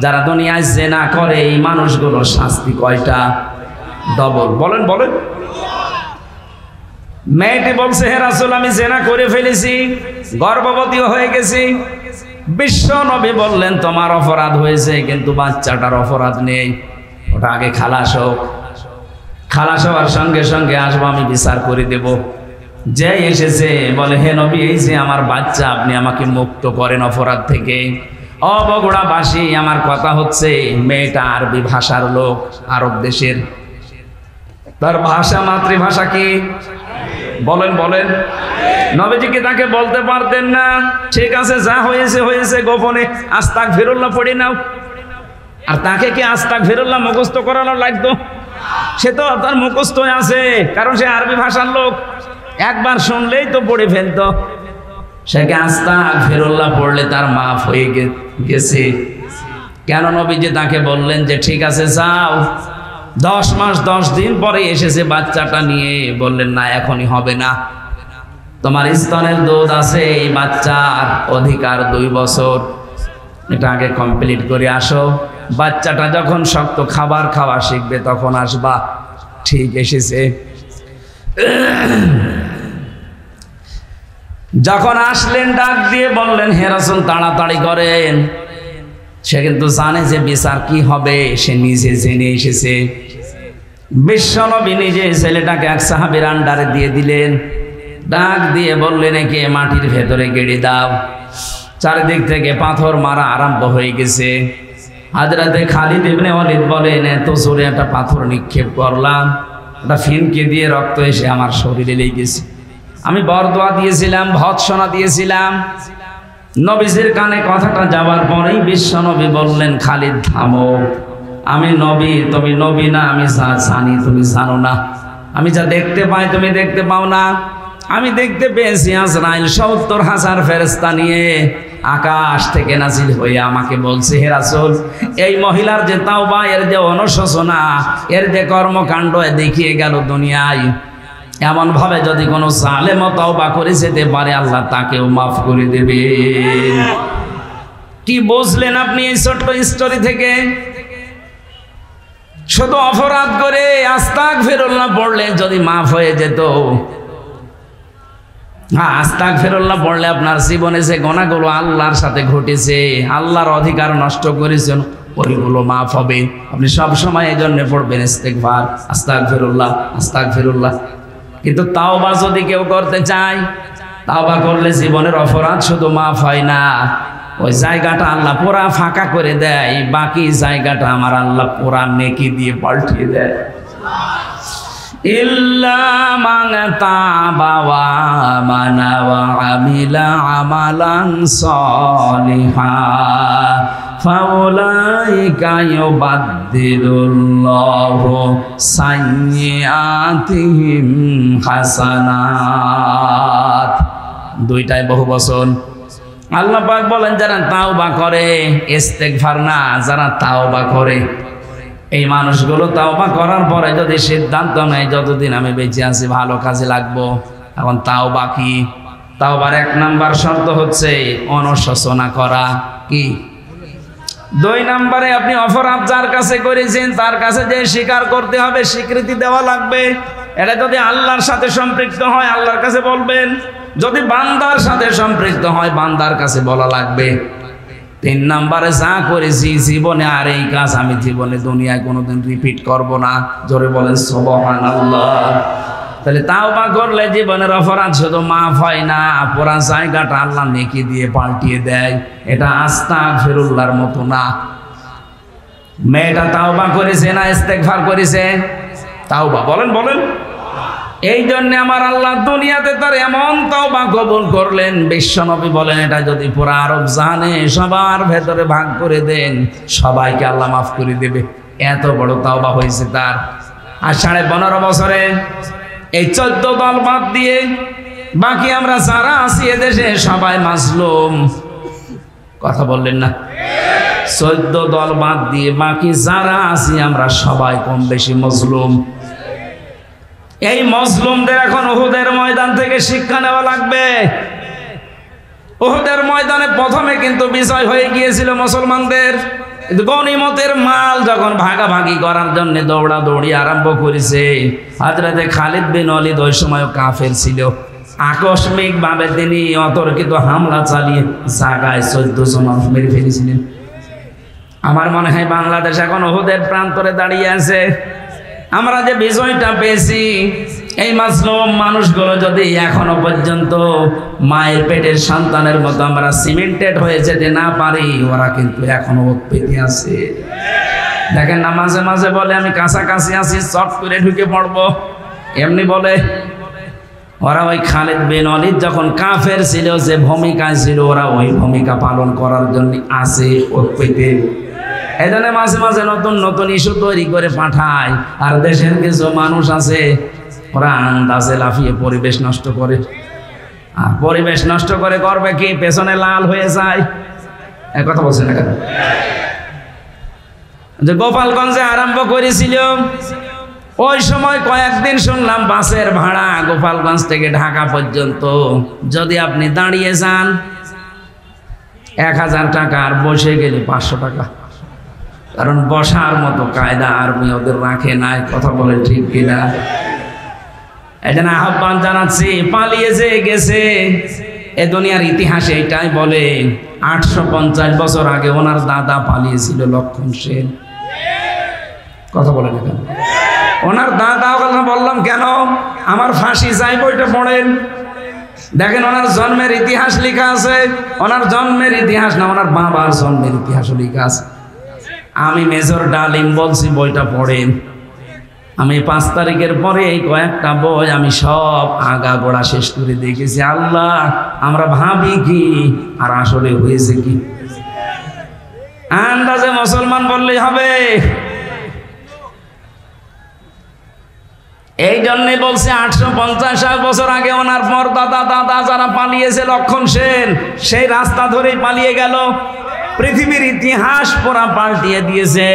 যারা দুনিয়ায় জেনা করে এই মানুষগুলোর শাস্তি কয়টা? ডবল। বলেন বলেন। মেয়েটি বলছে, হে রাসূল, আমি জেনা করে ফেলেছি, গর্ভবতীও হয়ে গেছি। বিশ্ব নবী বললেন তোমার অপরাধ হয়েছে, কিন্তু বাচ্চাটার অপরাধ নেই, ওটা আগে খালাস হোক। খালাস হওয়ার সঙ্গে সঙ্গে আসবো, আমি বিচার করে দেব। যে এসেছে বলে, হে নবী, এই যে আমার বাচ্চা, আপনি আমাকে মুক্ত করেন অপরাধ থেকে। বগুড়াবাসী, আমার কথা হচ্ছে, মেয়েটা আরবি ভাষার লোক, আরব দেশের। তার ভাষা, মাতৃভাষা কি? বলেন বলেন। নবীজিকে তাকে বলতে পারতেন না, ঠিক আছে যা হয়েছে হয়েছে, গোপনে আস্তাগফিরুল্লাহ পড়ে নাও। আর তাকে কি আস্তাগফিরুল্লাহ মুখস্থ করানো লাগতো? সে তো তার মুখস্থ আছে, কারণ সে আরবি ভাষার লোক, একবার শুনলেই তো পড়ে ফেলতো। সেকে আস্তাগফিরুল্লাহ পড়লে তার মাফ হয়ে গেছে। কেন নবীজি তাকে বললেন যে ঠিক আছে যাও? 10 মাস 10 দিন পরে এসেছে বাচ্চাটা নিয়ে, বললেন না এখনই হবে না, তোমার স্তনের দুধ আছে, এই বাচ্চার অধিকার 2 বছর, এটা আগে কমপ্লিট করে আসো। বাচ্চাটা যখন শক্ত খাবার খাওয়া শিখবে তখন আসবা। ঠিক এসেছে। যখন আসলেন ডাক দিয়ে বললেন, হে রাসূল তাড়াতাড়ি করেন। সে কিন্তু জানে যে বিচার কি হবে, সে নিজে জেনে এসেছে। বিশ্বনবী নিজে ছেলেটাকে এক সাহাবীর আন্ডারে দিয়ে দিলেন। ডাক দিয়ে বললেন, একে মাটির ভেতরে গেড়ে দাও। চারিদিক থেকে পাথর মারা আরম্ভ হয়ে গেছে। হযরতে খালিদ ইবনে ওয়ালিদ বলেন, এত জোরে একটা পাথর নিক্ষেপ করলাম, ওটা ফিনকে দিয়ে রক্ত এসে আমার শরীরে লেগে গেছে। আমি বরদোয়া দিয়েছিলাম, ভৎসনা দিয়েছিলাম। নবীজির কানে কথাটা যাওয়ার পরেই বিশ্বনবী বললেন, খালিদ থামো, আমি নবী, তুমি নবী না, আমি জানি তুমি জানো না। আমি যা দেখতে পাই তুমি দেখতে পাও না। আমি দেখতে পেয়েছি আজরাইল ৭০,০০০ ফেরেশতা নিয়ে আকাশ থেকে নাজিল হয়ে আমাকে বলছে, হে রাসূল, এই মহিলার যে তাওবা, এর যে অনুশোচনা, এর যে কর্মকাণ্ড দেখিয়ে গেল দুনিয়ায়, এমন ভাবে যদি কোনো জালেম তাওবা করে যেতে পারে আল্লাহ তাকেও মাফ করে দেবে। কি বুঝলেন আপনি এই ছোট্ট স্টোরি থেকে? শুধু অপরাধ করে আস্তাগফিরুল্লাহ পড়লে যদি মাফ হয়ে যেত। হ্যাঁ, আস্তাগফিরুল্লাহ পড়লে আপনার জীবনে যে গুনাহগুলো আল্লাহর সাথে ঘটেছে, আল্লাহর অধিকার নষ্ট করেছেন, ওইগুলো মাফ হবে। আপনি সব সময় এই জন্য পড়বেন ইস্তিগফার, আস্তাগফিরুল্লাহ, আস্তাগফিরুল্লাহ। কিন্তু তাওবা যদি কেউ করতে চায়, তাওবা করলে জীবনের অপরাধ শুধু মাফ হয় না, ওই জায়গাটা আল্লাহ পুরা ফাঁকা করে দেয়, বাকি জায়গাটা আমার আল্লাহ পুরা নেকি দিয়ে পাল্টিয়ে দেয়। ইল্লা মান তাবা ওয়া আমানা ওয়া আমিলা আমালান সলিহা ফাউলাইকা ইউবাদদিলুল্লাহু সাইয়্যাতিহিম হাসানাত। দুইটাই বহুবচন। আল্লাহ পাক বলেন, যারা তাওবা করে, ইস্তেগফার না, যারা তাওবা করে, এই মানুষগুলো তাওবা করার পরে যদি সিদ্ধান্ত নেয় যতদিন আমি বেঁচে আছি ভালো কাজে লাগবো। এখন তাওবা কি? তাওবার ১ নাম্বার শর্ত হচ্ছে অনুশোচনা করা। কি? ২ নাম্বারে আপনি অপরাধ যার কাছে করেছেন তার কাছে যে স্বীকার করতে হবে, স্বীকৃতি দেওয়া লাগবে। এটা যদি আল্লাহর সাথে সম্পৃক্ত হয় আল্লাহর কাছে বলবেন, যদি বান্দার সাথে সম্পৃক্ত হয় বান্দার কাছে বলা লাগবে। ৩ নাম্বারে যা করেছি জীবনে আর এই কাজ আমি জীবনে দুনিয়ায় কোনোদিন রিপিট করব না। জোরে বলেন সুবহানাল্লাহ। তাহলে তাওবা করলে জীবনের অপরাধ শুধু মাফ হয় না, পুরা জায়গাটা আল্লাহ নেকি দিয়ে পাল্টিয়ে দেয়। এটা আস্তাগফিরুল্লাহর মতো না। মেয়েটা তাওবা করেছে না ইস্তেগফার করেছে? তাওবা। বলেন বলেন। এই জন্য আমার আল্লাহ দুনিয়াতে তার এমন তাওবা কবুল করলেন, বিশ্বনবী বলেন এটা যদি পুরা আরব জাহানে সবার ভেতরে ভাগ করে দেন সবাইকে আল্লাহ মাফ করে দেবে। এত বড় তাওবা হয়েছে তার। আর 15.5 বছরে এই 14 দল বাদ দিয়ে বাকি আমরা যারা আছি এদেশে সবাই মাজলুম। কথা বললেন না? 14 দল বাদ দিয়ে বাকি যারা আছি আমরা সবাই কম বেশি মজলুম। এই মজলুমদের এখন উহুদের ময়দান থেকে শিক্ষা নেওয়া লাগবে। উহুদের ময়দানে প্রথমে কিন্তু বিজয় হয়ে গিয়েছিল মুসলমানদের, কিন্তু গনিমতের মাল যখন ভাগাভাগি করার জন্য দৌড়াদৌড়ি আরম্ভ করেছে, হযরতে খালিদ বিন ওয়ালিদ ওই সময় কাফের ছিল। আকস্মিক ভাবে তিনি অতর্কিত হামলা চালিয়ে জায়গায় 14 জন মেরে ফেলেছিলেন। আমার মনে হয় বাংলাদেশ এখন উহুদের প্রান্তরে দাঁড়িয়ে আছে। আমরা যে বিজয়টা পেয়েছি, এই মাজলুম মানুষগুলো যদি এখনো পর্যন্ত মায়ের পেটের সন্তানের মতো আমরা সিমেন্টেড হয়ে যেতে না পারি, ওরা কিন্তু এখনো পেতে আছে। দেখেন না, মাঝে মাঝে বলে আমি কাছাকাছি আছি, চট করে ঢুকে পড়বো, এমনি বলে। ওরা ওই খালিদ বিন ওয়ালিদ যখন কাফের ছিল, যে ভূমিকায় ছিল, ওরা ওই ভূমিকা পালন করার জন্য আছে পেতে। এই জন্য মাঝে মাঝে নতুন নতুন ইস্যু তৈরি করে পাঠায়। আর দেশের কিছু মানুষ আছে ওরা আন্দাজে লাফিয়ে পরিবেশ নষ্ট করে। আর পরিবেশ নষ্ট করে করবে কি? পেছনে লাল হয়ে যায়। এক কথা বলছেন না কেন? যে গোপালগঞ্জে আরম্ভ করেছিল, ওই সময় কয়েকদিন শুনলাম বাসের ভাড়া গোপালগঞ্জ থেকে ঢাকা পর্যন্ত যদি আপনি দাঁড়িয়ে যান 1000 টাকা, আর বসে গেলে 500 টাকা। কারণ বসার মতো কায়দা আর্মি ওদের রাখে নাই। কথা বলে ঠিক কিনা? এই জন্য আহ্বান জানাচ্ছি, পালিয়ে যে গেছে এ দুনিয়ার ইতিহাসে এটাই বলে 850 বছর আগে ওনার দাদা পালিয়েছিল, লক্ষণ সেন। কথা বলে না কেন? ওনার দাদা কথা বললাম কেন? আমার ফাঁসি চাই বইটা পড়েন, দেখেন ওনার জন্মের ইতিহাস লেখা আছে। ওনার জন্মের ইতিহাস না, ওনার বাবার জন্মের ইতিহাসও লেখা আছে। আমি মেজর ডালিম বলছি, বইটা পড়েন। আমি 5 তারিখের পরে এই কয়েকটা বই আমি সব আগা গোড়া শেষ করে দেখেছি। আল্লাহ, আমরা ভাবি কি আর আসলে হয়েছে কি? আন্দাজে মুসলমান বললেই হবে? এই জন্যে বলছে 850 বছর আগে ওনার পর দাদা দাদা যারা পালিয়েছে, লক্ষণ সেন সেই রাস্তা ধরেই পালিয়ে গেল। পৃথিবীর ইতিহাস পুরা পাল্টিয়ে দিয়েছে।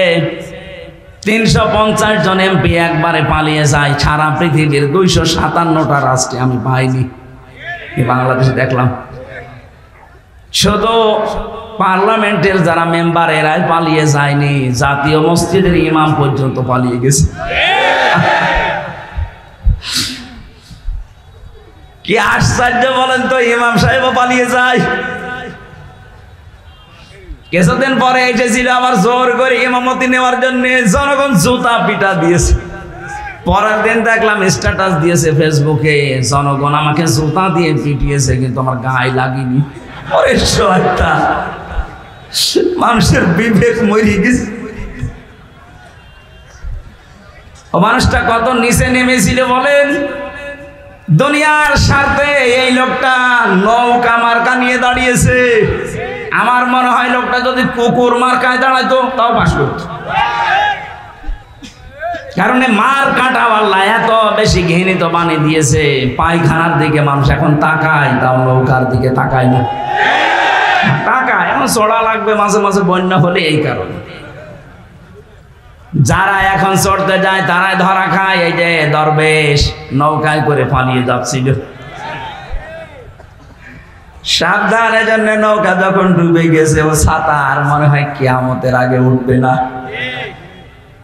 350 জন এমপি একবারে পালিয়ে যায়। সারা পৃথিবীর 257টা রাষ্ট্রে আমি পাইনি, বাংলাদেশে দেখলাম। শুধু পার্লামেন্টের যারা মেম্বার এরাই পালিয়ে যায়নি, জাতীয় মসজিদের ইমাম পর্যন্ত পালিয়ে গেছে। কি আশ্চর্য বলেন তো, ইমাম সাহেবও পালিয়ে যায়। কিছুদিন পরে এসেছিল আবার জোর করে ইমামতি নেওয়ার জন্য, জনগণ জুতা পিটা দিয়েছে। পরের দিন দেখলাম স্ট্যাটাস দিয়েছে ফেসবুকে, জনগণ আমাকে জুতা দিয়ে পিটিয়েছে কিন্তু আমার গায়ে লাগেনি। ওরে শয়তান, মানুষের বিবেক মরে গেছে। ও মানুষটা কত নিচে নেমেছিল বলেন। দুনিয়ার স্বার্থে এই লোকটা নৌকা মার্কা নিয়ে দাঁড়িয়েছে। আমার মনে হয় লোকটা যদি কুকুর মার্কায় দাঁড়াইতো তাও পাস করত। কারণ মার কাটা আল্লাহ এত বেশি ঘৃণিত বানিয়ে দিয়েছে, পায়খানার দিকে মানুষ এখন তাকায়, তাও নৌকার দিকে তাকায় না। তাকায় এখন চড়া লাগবে মাঝে মাঝে বন্যা হলে, এই কারণে যারা এখন চড়তে যায় তারাই ধরা খায়। এই যে দরবেশ নৌকায় করে পালিয়ে যাচ্ছিল, সাবধানে জন্য নৌকা যখন ডুবে গেছে ও ছাতা আর মনে হয় কিয়ামতের আগে উঠবে না।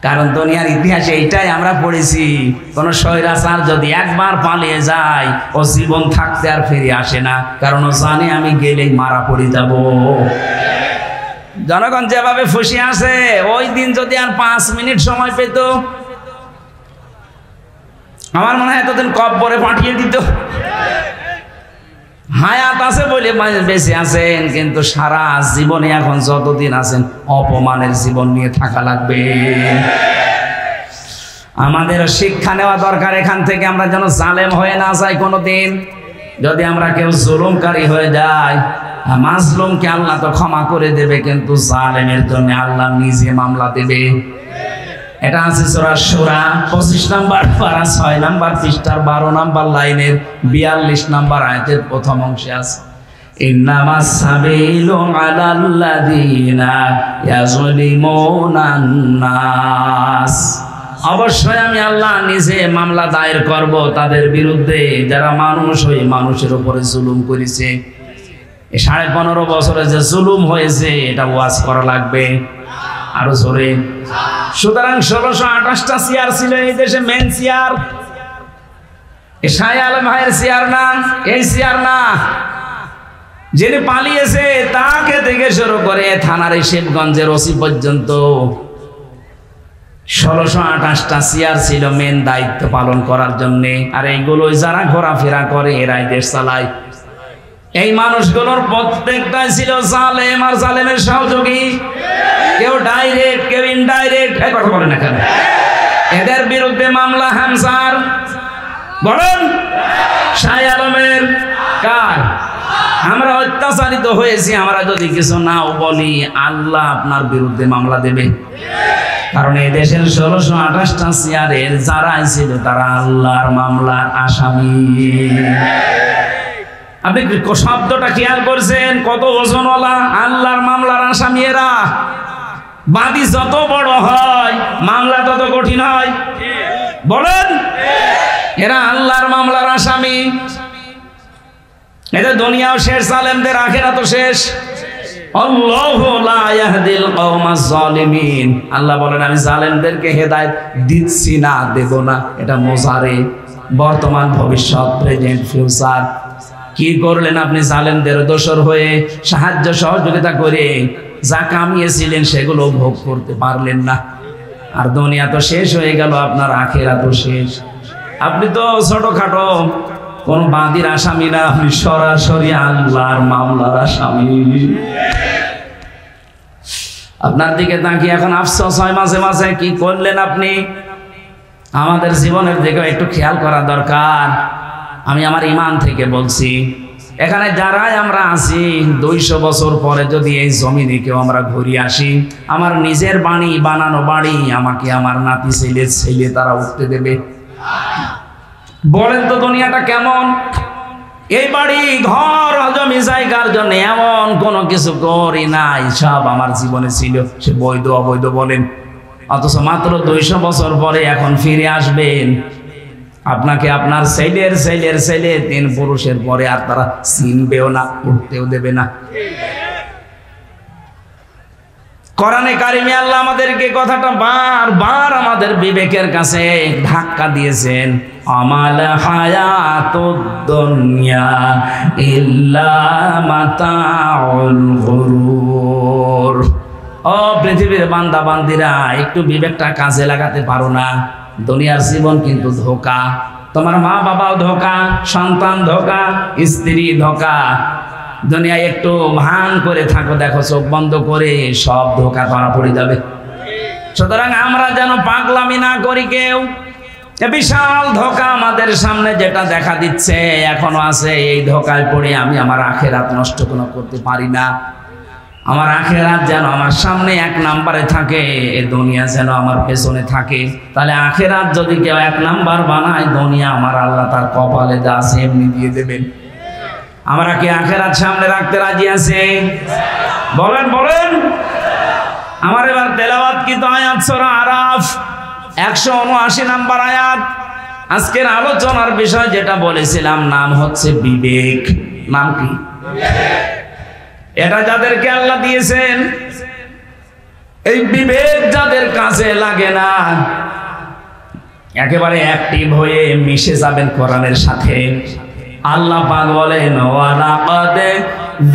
কারণ দুনিয়ার ইতিহাসে এইটাই আমরা পড়েছি, কোন স্বৈরাচার যদি একবার পালিয়ে যায় ও জীবন থাকতে আর ফিরে আসে না, কারণ ও জানে আমি গেলেই মারা পড়ে যাব। জনগণ যেভাবে ফুসি আসে, ওই দিন যদি আর 5 মিনিট সময় পেত, আমার মনে হয় এতদিন কব্বরে পাঠিয়ে দিত। হায়াত আছে বলে বেঁচে আছেন, কিন্তু সারা জীবনে এখন যতদিন আছেন অপমানের জীবন নিয়ে থাকা লাগবে। আমাদের শিক্ষা নেওয়া দরকার এখান থেকে, আমরা যেন জালেম হয়ে না যাই কোনোদিন। যদি আমরা কেউ জুলুমকারী হয়ে যাই, মাজলুমকে আল্লাহ তো ক্ষমা করে দেবে, কিন্তু জালেমের জন্য আল্লাহ নিজে মামলা দেবে। এটা আছে সূরা শুরা 25 নম্বর পারা 6 নম্বর পৃষ্ঠার 12 নম্বর লাইনের 42 নম্বর আয়াতের প্রথম অংশে আছে, ইন্নামাস সাবিলু আলাল্লাযিনা ইয়াযলিমুনান নাস। অবশ্যই আমি আল্লাহ নিজে মামলা দায়ের করব তাদের বিরুদ্ধে যারা মানুষ হয়ে মানুষের উপরে জুলুম করেছে। 15.5 বছরে যে জুলুম হয়েছে এটা ওয়াজ করা লাগবে আরো জোরে। সুতরাং 1628টা চেয়ার ছিল এই দেশে, মেন চেয়ার। শাহ আলম ভাইয়ের চেয়ার না, এই চেয়ার না। যিনি পালিয়েছে তাকে থেকে শুরু করে থানার শিবগঞ্জের ওসি পর্যন্ত 1628টা চেয়ার ছিল মেন দায়িত্ব পালন করার জন্য। আর এইগুলো যারা ঘোরাফেরা করে এরাই দেশ চালায়। এই মানুষগুলোর প্রত্যেকটাই ছিল জালেম আর জালেমের সহযোগী, কেউ ডাইরেক্ট কেউ ইনডাইরেক্ট। এই কথা বলে না কেন? এদের বিরুদ্ধে মামলা হামসার বলেন, শাহ আলমের, কার? আমরা অত্যাচারিত হয়েছি, আমরা যদি কিছু নাও বলি আল্লাহ আপনার বিরুদ্ধে মামলা দেবে। কারণ এই দেশের 1628টা চেয়ারের যারাই ছিল তারা আল্লাহর মামলার আসামি। আপনি শব্দটা খেয়াল করছেন? কত ওজনওয়ালা, আল্লাহর মামলার আসামি এরা। বাদী যত বড় হয় মামলা তত কঠিন হয়, বলেন। এরা আল্লাহর মামলার আসামি। এদের দুনিয়াও শেষ, জালেমদের আখিরাতও শেষ। আল্লাহু লা ইয়াহদিল কওমাজ জালিমিন। আল্লাহ বলেন আমি জালেমদেরকে হেদায়েত দিচ্ছি না, দেব না। এটা মুজারে, বর্তমান, ভবিষ্যৎ, প্রেজেন্ট, ফিউচার। কি করলেন আপনি? জালেমদের দোসর হয়ে সাহায্য সহযোগিতা করে যা কামিয়েছিলেন সেগুলো ভোগ করতে পারলেন না। আর দুনিয়া তো শেষ হয়ে গেল, আপনার আখিরাত শেষ। আপনি তো ছোটখাটো কোন বাদীর আসামি না, আপনি সরাসরি আল্লাহর মামলার আসামি। আপনার দিকে তাকিয়ে এখন আফসোস হয় মাঝে মাঝে, কি করলেন আপনি? আমাদের জীবনের দিকে একটু খেয়াল করা দরকার। আমি আমার ইমান থেকে বলছি, এখানে যারাই আমরা আছি 200 বছর পরে যদি এই জমিনে কেউ আমরা ঘুরে আসি, আমার নিজের বাড়ি, বানানো বাড়ি আমাকে আমার নাতি ছেলে তারা উঠতে দেবে? বলেন তো দুনিয়াটা কেমন? এই বাড়ি ঘর জমি জায়গার জন্য এমন কোনো কিছু করি নাই, সব আমার জীবনে ছিল, সে বৈধ অবৈধ বলেন। অথচ মাত্র 200 বছর পরে এখন ফিরে আসবেন, আপনাকে আপনার ছেলের ছেলের ছেলে 3 পুরুষের পরে আর তারা চিনবেও না, উঠতেও দেবে না। কোরআনে কারিমে আল্লাহ আমাদেরকে কথাটা বারবার আমাদের বিবেকের কাছে ধাক্কা দিয়েছেন, আমাল হায়াতুদ দুনিয়া ইল্লা মাতাউল গুরুর। ও পৃথিবীর বান্দা বান্দিরা, একটু বিবেকটা কাজে লাগাতে পারো না? দুনিয়ার জীবন কিন্তু ধোঁকা, তোমার মা বাবাও ধোঁকা, সন্তান ধোঁকা, স্ত্রী ধোঁকা। দুনিয়ায় একটু ভান করে থাকো, দেখো চোখ বন্ধ করে সব ধোঁকা ধরা পড়ে যাবে। সুতরাং আমরা যেন পাগলামি না করি কেউ। বিশাল ধোঁকা আমাদের সামনে যেটা দেখা দিচ্ছে এখনো আছে, এই ধোঁকায় পড়ে আমি আমার আখেরাত নষ্ট কোনো করতে পারি না। আমার আখেরাত যেন আমার সামনে 1 নম্বরে থাকে, এই দুনিয়া যেন আমার পেছনে থাকে। তাহলে আখেরাত যদি কেউ 1 নম্বর বানায়, দুনিয়া আমার আল্লাহ তার কপালে যা আছে এমনি দিয়ে দেবেন। আমরা কি আখেরাত সামনে রাখতে রাজি আছি? বলেন বলেন। আমার এবার তেলাওয়াত কি তো আয়াত সূরা আরাফ 179 নম্বর আয়াত। আজকের আলোচনার বিষয় যেটা বলেছিলাম, নাম হচ্ছে বিবেক। নাম কি? এটা যাদেরকে আল্লাহ দিয়েছেন, এই বিবেক যাদের কাছে লাগে না, একেবারে অ্যাক্টিভ হয়ে মিশে যাবেন কোরআনের সাথে। আল্লাহ পাক বলেন, ওয়ালাকাদ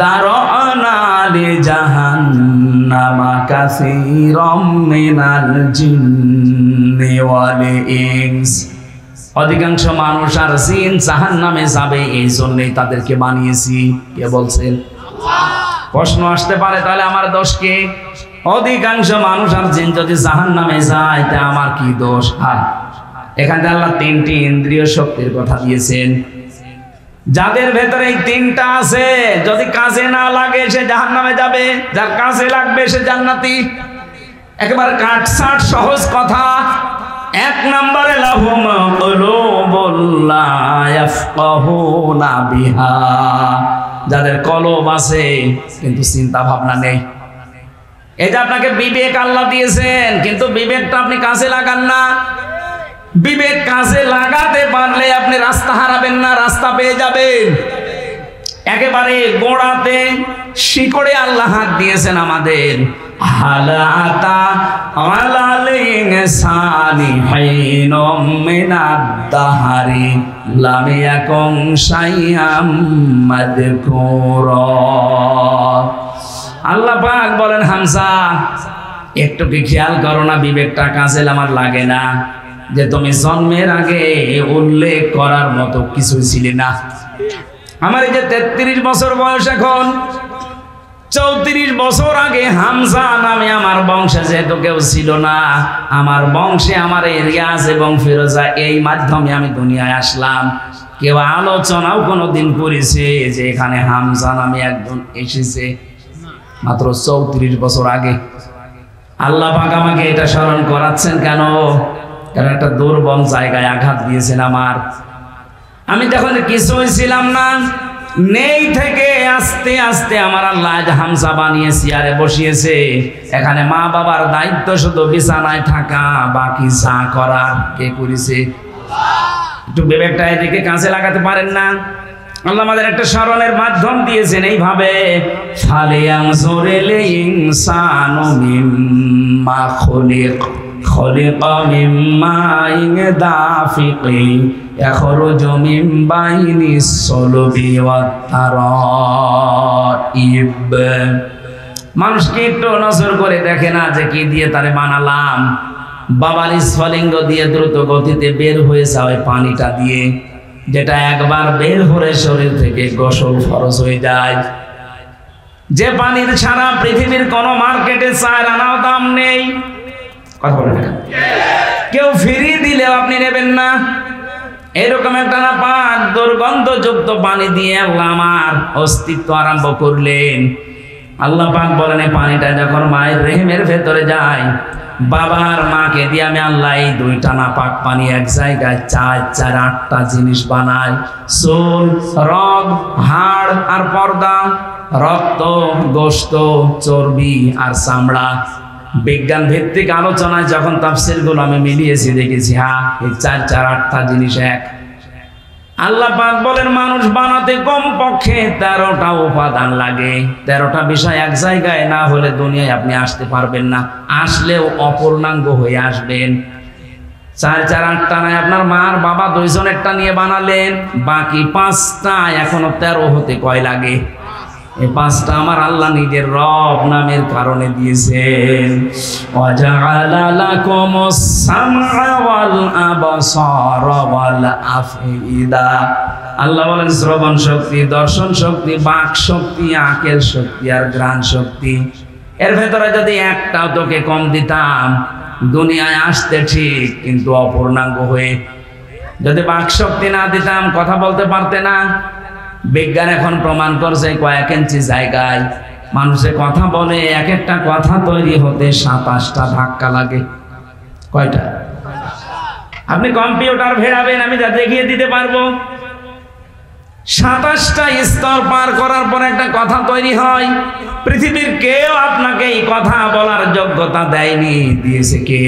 যারানা লিজাহান্নামা কাসীরাম মিনাল জিন্নি ওয়াল ইনস। অধিকাংশ মানুষ আর জিন জাহান্নামে যাবে, এই জন্যই তাদেরকে বানিয়েছি। কে বলছেন? প্রশ্ন আসতে পারে, তাহলে আমার দোষ কি? অধিকাংশ মানুষ আর জিন যদি জাহান্নামে যায়, তা আমার কি দোষ? এখানে আল্লাহ 3টি ইন্দ্রিয় শক্তির কথা দিয়েছেন। যাদের ভেতরে এই 3টা আছে, যদি কাজে না লাগে সে জাহান্নামে যাবে, যার কাজে লাগবে সে জান্নাতি। একেবারে কাটছাট সহজ কথা। 1 নম্বরে লাহুম কুলুবুল লা ইয়াফকাহুনা বিহা, যাদের কলব আছে কিন্তু চিন্তা ভাবনা নেই। এই যে আপনাকে বিবেক আল্লাহ দিয়েছেন, কিন্তু বিবেকটা আপনি কাজে লাগান না। বিবেক কাজে লাগাতে পারলে আপনি রাস্তা হারাবেন না, রাস্তা পেয়ে যাবেন। একেবারে গোড়াতে শিকড়ে আল্লাহ হাত দিয়েছেন আমাদের। হালাতা আলাল ইনসানি হাইনুম মিনাদ দাহরি লাম ইয়াকুন শাইআম মাযকুরা। আল্লাহ পাক বলেন, হামজা একটু কি খেয়াল করো না, বিবেকটা কাজে আমার লাগে না, যে তুমি জন্মের আগে উল্লেখ করার মতো কিছুই ছিলে না। আমার এই যে 33 বছর বয়স, এখন 34 বছর আগে হামজা নামে আমার বংশে যেহেতু কেউ ছিল না, আমার বংশে আমার রিয়াজ এবং ফিরোজা, এই মাধ্যমে আমি দুনিয়ায় আসলাম। কেউ আলোচনাও কোনোদিন করেছে যে এখানে হামজা নামে একজন এসেছে? মাত্র 34 বছর আগে। আল্লাহ পাক আমাকে এটা স্মরণ করাচ্ছেন কেন? কারণ একটা দুর্বল জায়গায় আঘাত দিয়েছেন আমার। আমি যখন কিছুই ছিলাম না, নেই থেকে আস্তে আস্তে আমার আল্লাহ হামজা বানিয়ে চেয়ারে বসিয়েছে। এখানে মা বাবার দায়িত্ব শুধু বিছানায় থাকা, বাকি যা করার কে করেছে? একটু বিবেকটা এদিকে কাজে লাগাতে পারেন না? আল্লাহ আমাদের একটা স্মরণের মাধ্যম দিয়েছেন এইভাবে, ফালিয়ানজুরিল ইনসানু মিম্মা খুলিক খুলিকা মিন মাইন দাফিকিন ইয়াখরুজু মিন বাইনিস সুলবি ওয়াত তারাইব। মানুষকে একটু নজর করে দেখে না যে কি দিয়ে তারে বানালাম? বাবার স্ফলিঙ্গ দিয়ে দ্রুত গতিতে বের হয়ে যাওয়া পানিটা দিয়ে, যেটা একবার বের হলে শরীর থেকে গোসল ফরজ হয়ে যায়। যে পানির ছাড়া পৃথিবীর কোন মার্কেটে 4 আনাও দাম নেই। কথা বলেন, কেউ ফিরিয়ে দিলেও আপনি নেবেন না। এরকম একটা না পাক দুর্গন্ধযুক্ত পানি দিয়ে আল্লাহ আমার অস্তিত্ব আরম্ভ করলেন। আল্লাহ পাক বলেন, এই পানিটা যখন মায়ের রেহেমের ভেতরে যায়, বাবার মাকে দিয়ে আমি আল্লাহ এই দুইটা নাপাক পানি এক জায়গায় 4-8টা জিনিস বানাই। চুল, রগ, হাড় আর পর্দা, রক্ত, গোশত, চর্বি আর চামড়া। বিজ্ঞান ভিত্তিক আলোচনায় যখন তাফসীরগুলো আমি মিলিয়েছি দেখেছি হ্যাঁ এই 4-8টা জিনিস এক। আল্লাহ পাক বলেন মানুষ বানাতে কমপক্ষে 13টা উপাদান লাগে। 13টা বিষয় এক জায়গায় না হলে দুনিয়ায় আপনি আসতে পারবেন না, আসলেও অপূর্ণাঙ্গ হয়ে আসবেন। 4-8টা নয়, আপনার মার বাবা দুইজনেরটা নিয়ে বানালেন, বাকি 5টা এখনো 13 হতে কয় লাগে? এই 5টা আমার আল্লাহ নিজের রব নামের কারণে দিয়েছেন। ওয়াজআলা লাকুমুস সামআ ওয়াল আবসারা ওয়াল আফইদা। আল্লাহ বলেন শ্রবণ শক্তি, দর্শন শক্তি, বাক শক্তি, আকেল শক্তি আর ঘ্রাণ শক্তি, এর ভেতরে যদি একটাও তোকে কম দিতাম দুনিয়ায় আসতে ঠিক কিন্তু অপূর্ণাঙ্গ হয়ে। যদি বাক শক্তি না দিতাম কথা বলতে পারতে না। বিজ্ঞান এখন প্রমাণ করছে কয়েক ইঞ্চি জায়গায় মানুষের কথা বলে, এক একটা কথা তৈরি হতে 27টা ধাক্কা লাগে। কয়টা? আপনি কম্পিউটার ভেড়াবেন, আমি যা দেখিয়ে দিতে পারবো। 27টা স্তর পার করার পর একটা কথা তৈরি হয়। পৃথিবীর কেউ আপনাকে এই কথা বলার যোগ্যতা দেয়নি, দিয়েছে কে?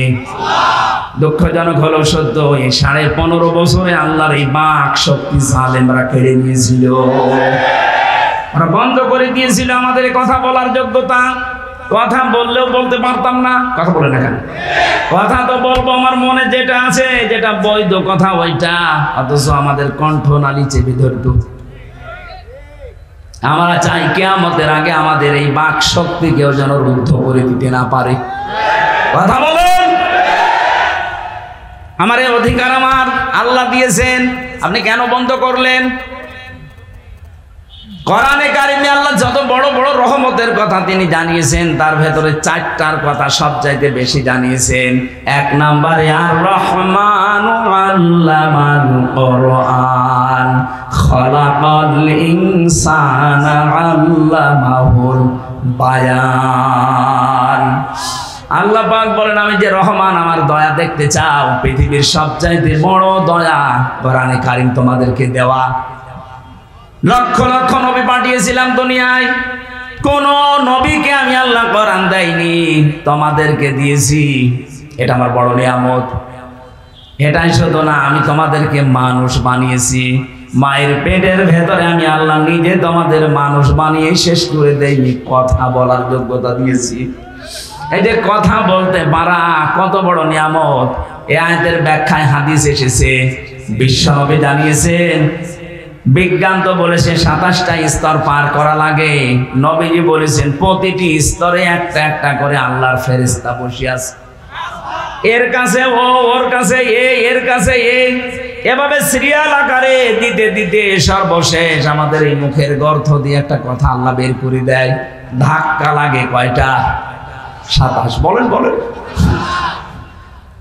দুঃখজনক হলো সত্য, এই 15.5 বছরে আল্লাহর এই বাক শক্তি জালেমরা কেড়ে নিয়েছিল। ওরা বন্ধ করে দিয়েছিল আমাদের কথা বলার যোগ্যতা। কথা বললেও বলতে পারতাম না। কথা বলে না কেন? কথা তো বলবো আমার মনে যেটা আছে, যেটা বৈধ কথা ওইটা, অথচ আমাদের কণ্ঠনালী চেপে ধরত। আমরা চাই কিয়ামতের আগে আমাদের এই বাক শক্তি কেউ যেন রুদ্ধ করে দিতে না পারে। কথা বলেন। আমার এই অধিকার আমার আল্লাহ দিয়েছেন, আপনি কেন বন্ধ করলেন? কোরআনে কারিমে আল্লাহ যত বড় বড় রহমতের কথা তিনি জানিয়েছেন, তার ভেতরে 4টার কথা সবচাইতে বেশি জানিয়েছেন। 1 নম্বরে আর রহমানু আল্লামাল কোরআন খালাকাল ইনসানা আল্লামাহুল বায়ান। আল্লাহ পাক বলেন আমি যে রহমান, আমার দয়া দেখতে চাও, পৃথিবীর সবচাইতে বড় দয়া কোরআনে কারিম তোমাদেরকে দেওয়া। লক্ষ লক্ষ নবী পাঠিয়েছিলাম দুনিয়ায়, কোন নবীকে আমি আল্লাহ কোরআন দেয়নি, তোমাদেরকে দিয়েছি। এটা আমার বড় নিয়ামত। এটাই শুধু না, আমি তোমাদেরকে মানুষ বানিয়েছি। মায়ের পেটের ভেতরে আমি আল্লাহ নিজে তোমাদের মানুষ বানিয়ে শেষ করে দেইনি, কথা বলার যোগ্যতা দিয়েছি। এই যে কথা বলতে পারা কত বড় নিয়ামত। এই আয়াতের ব্যাখ্যায় হাদিস এসেছে, বিশ্বনবী জানিয়েছেন। বিজ্ঞান তো বলেছে 27টা স্তর পার করা লাগে, নবীজি বলেছেন প্রতিটি স্তরে একটা একটা করে আল্লাহর ফেরেশতা বসে আছে। এর কাছে ও, ওর কাছে এ, এর কাছে এ, এভাবে সিরিয়াল আকারে দিতে দিতে সর্বশেষ আমাদের এই মুখের গর্ত দিয়ে একটা কথা আল্লাহ বের করে দেয়। ধাক্কা লাগে কয়টা? 27। বলেন বলেন।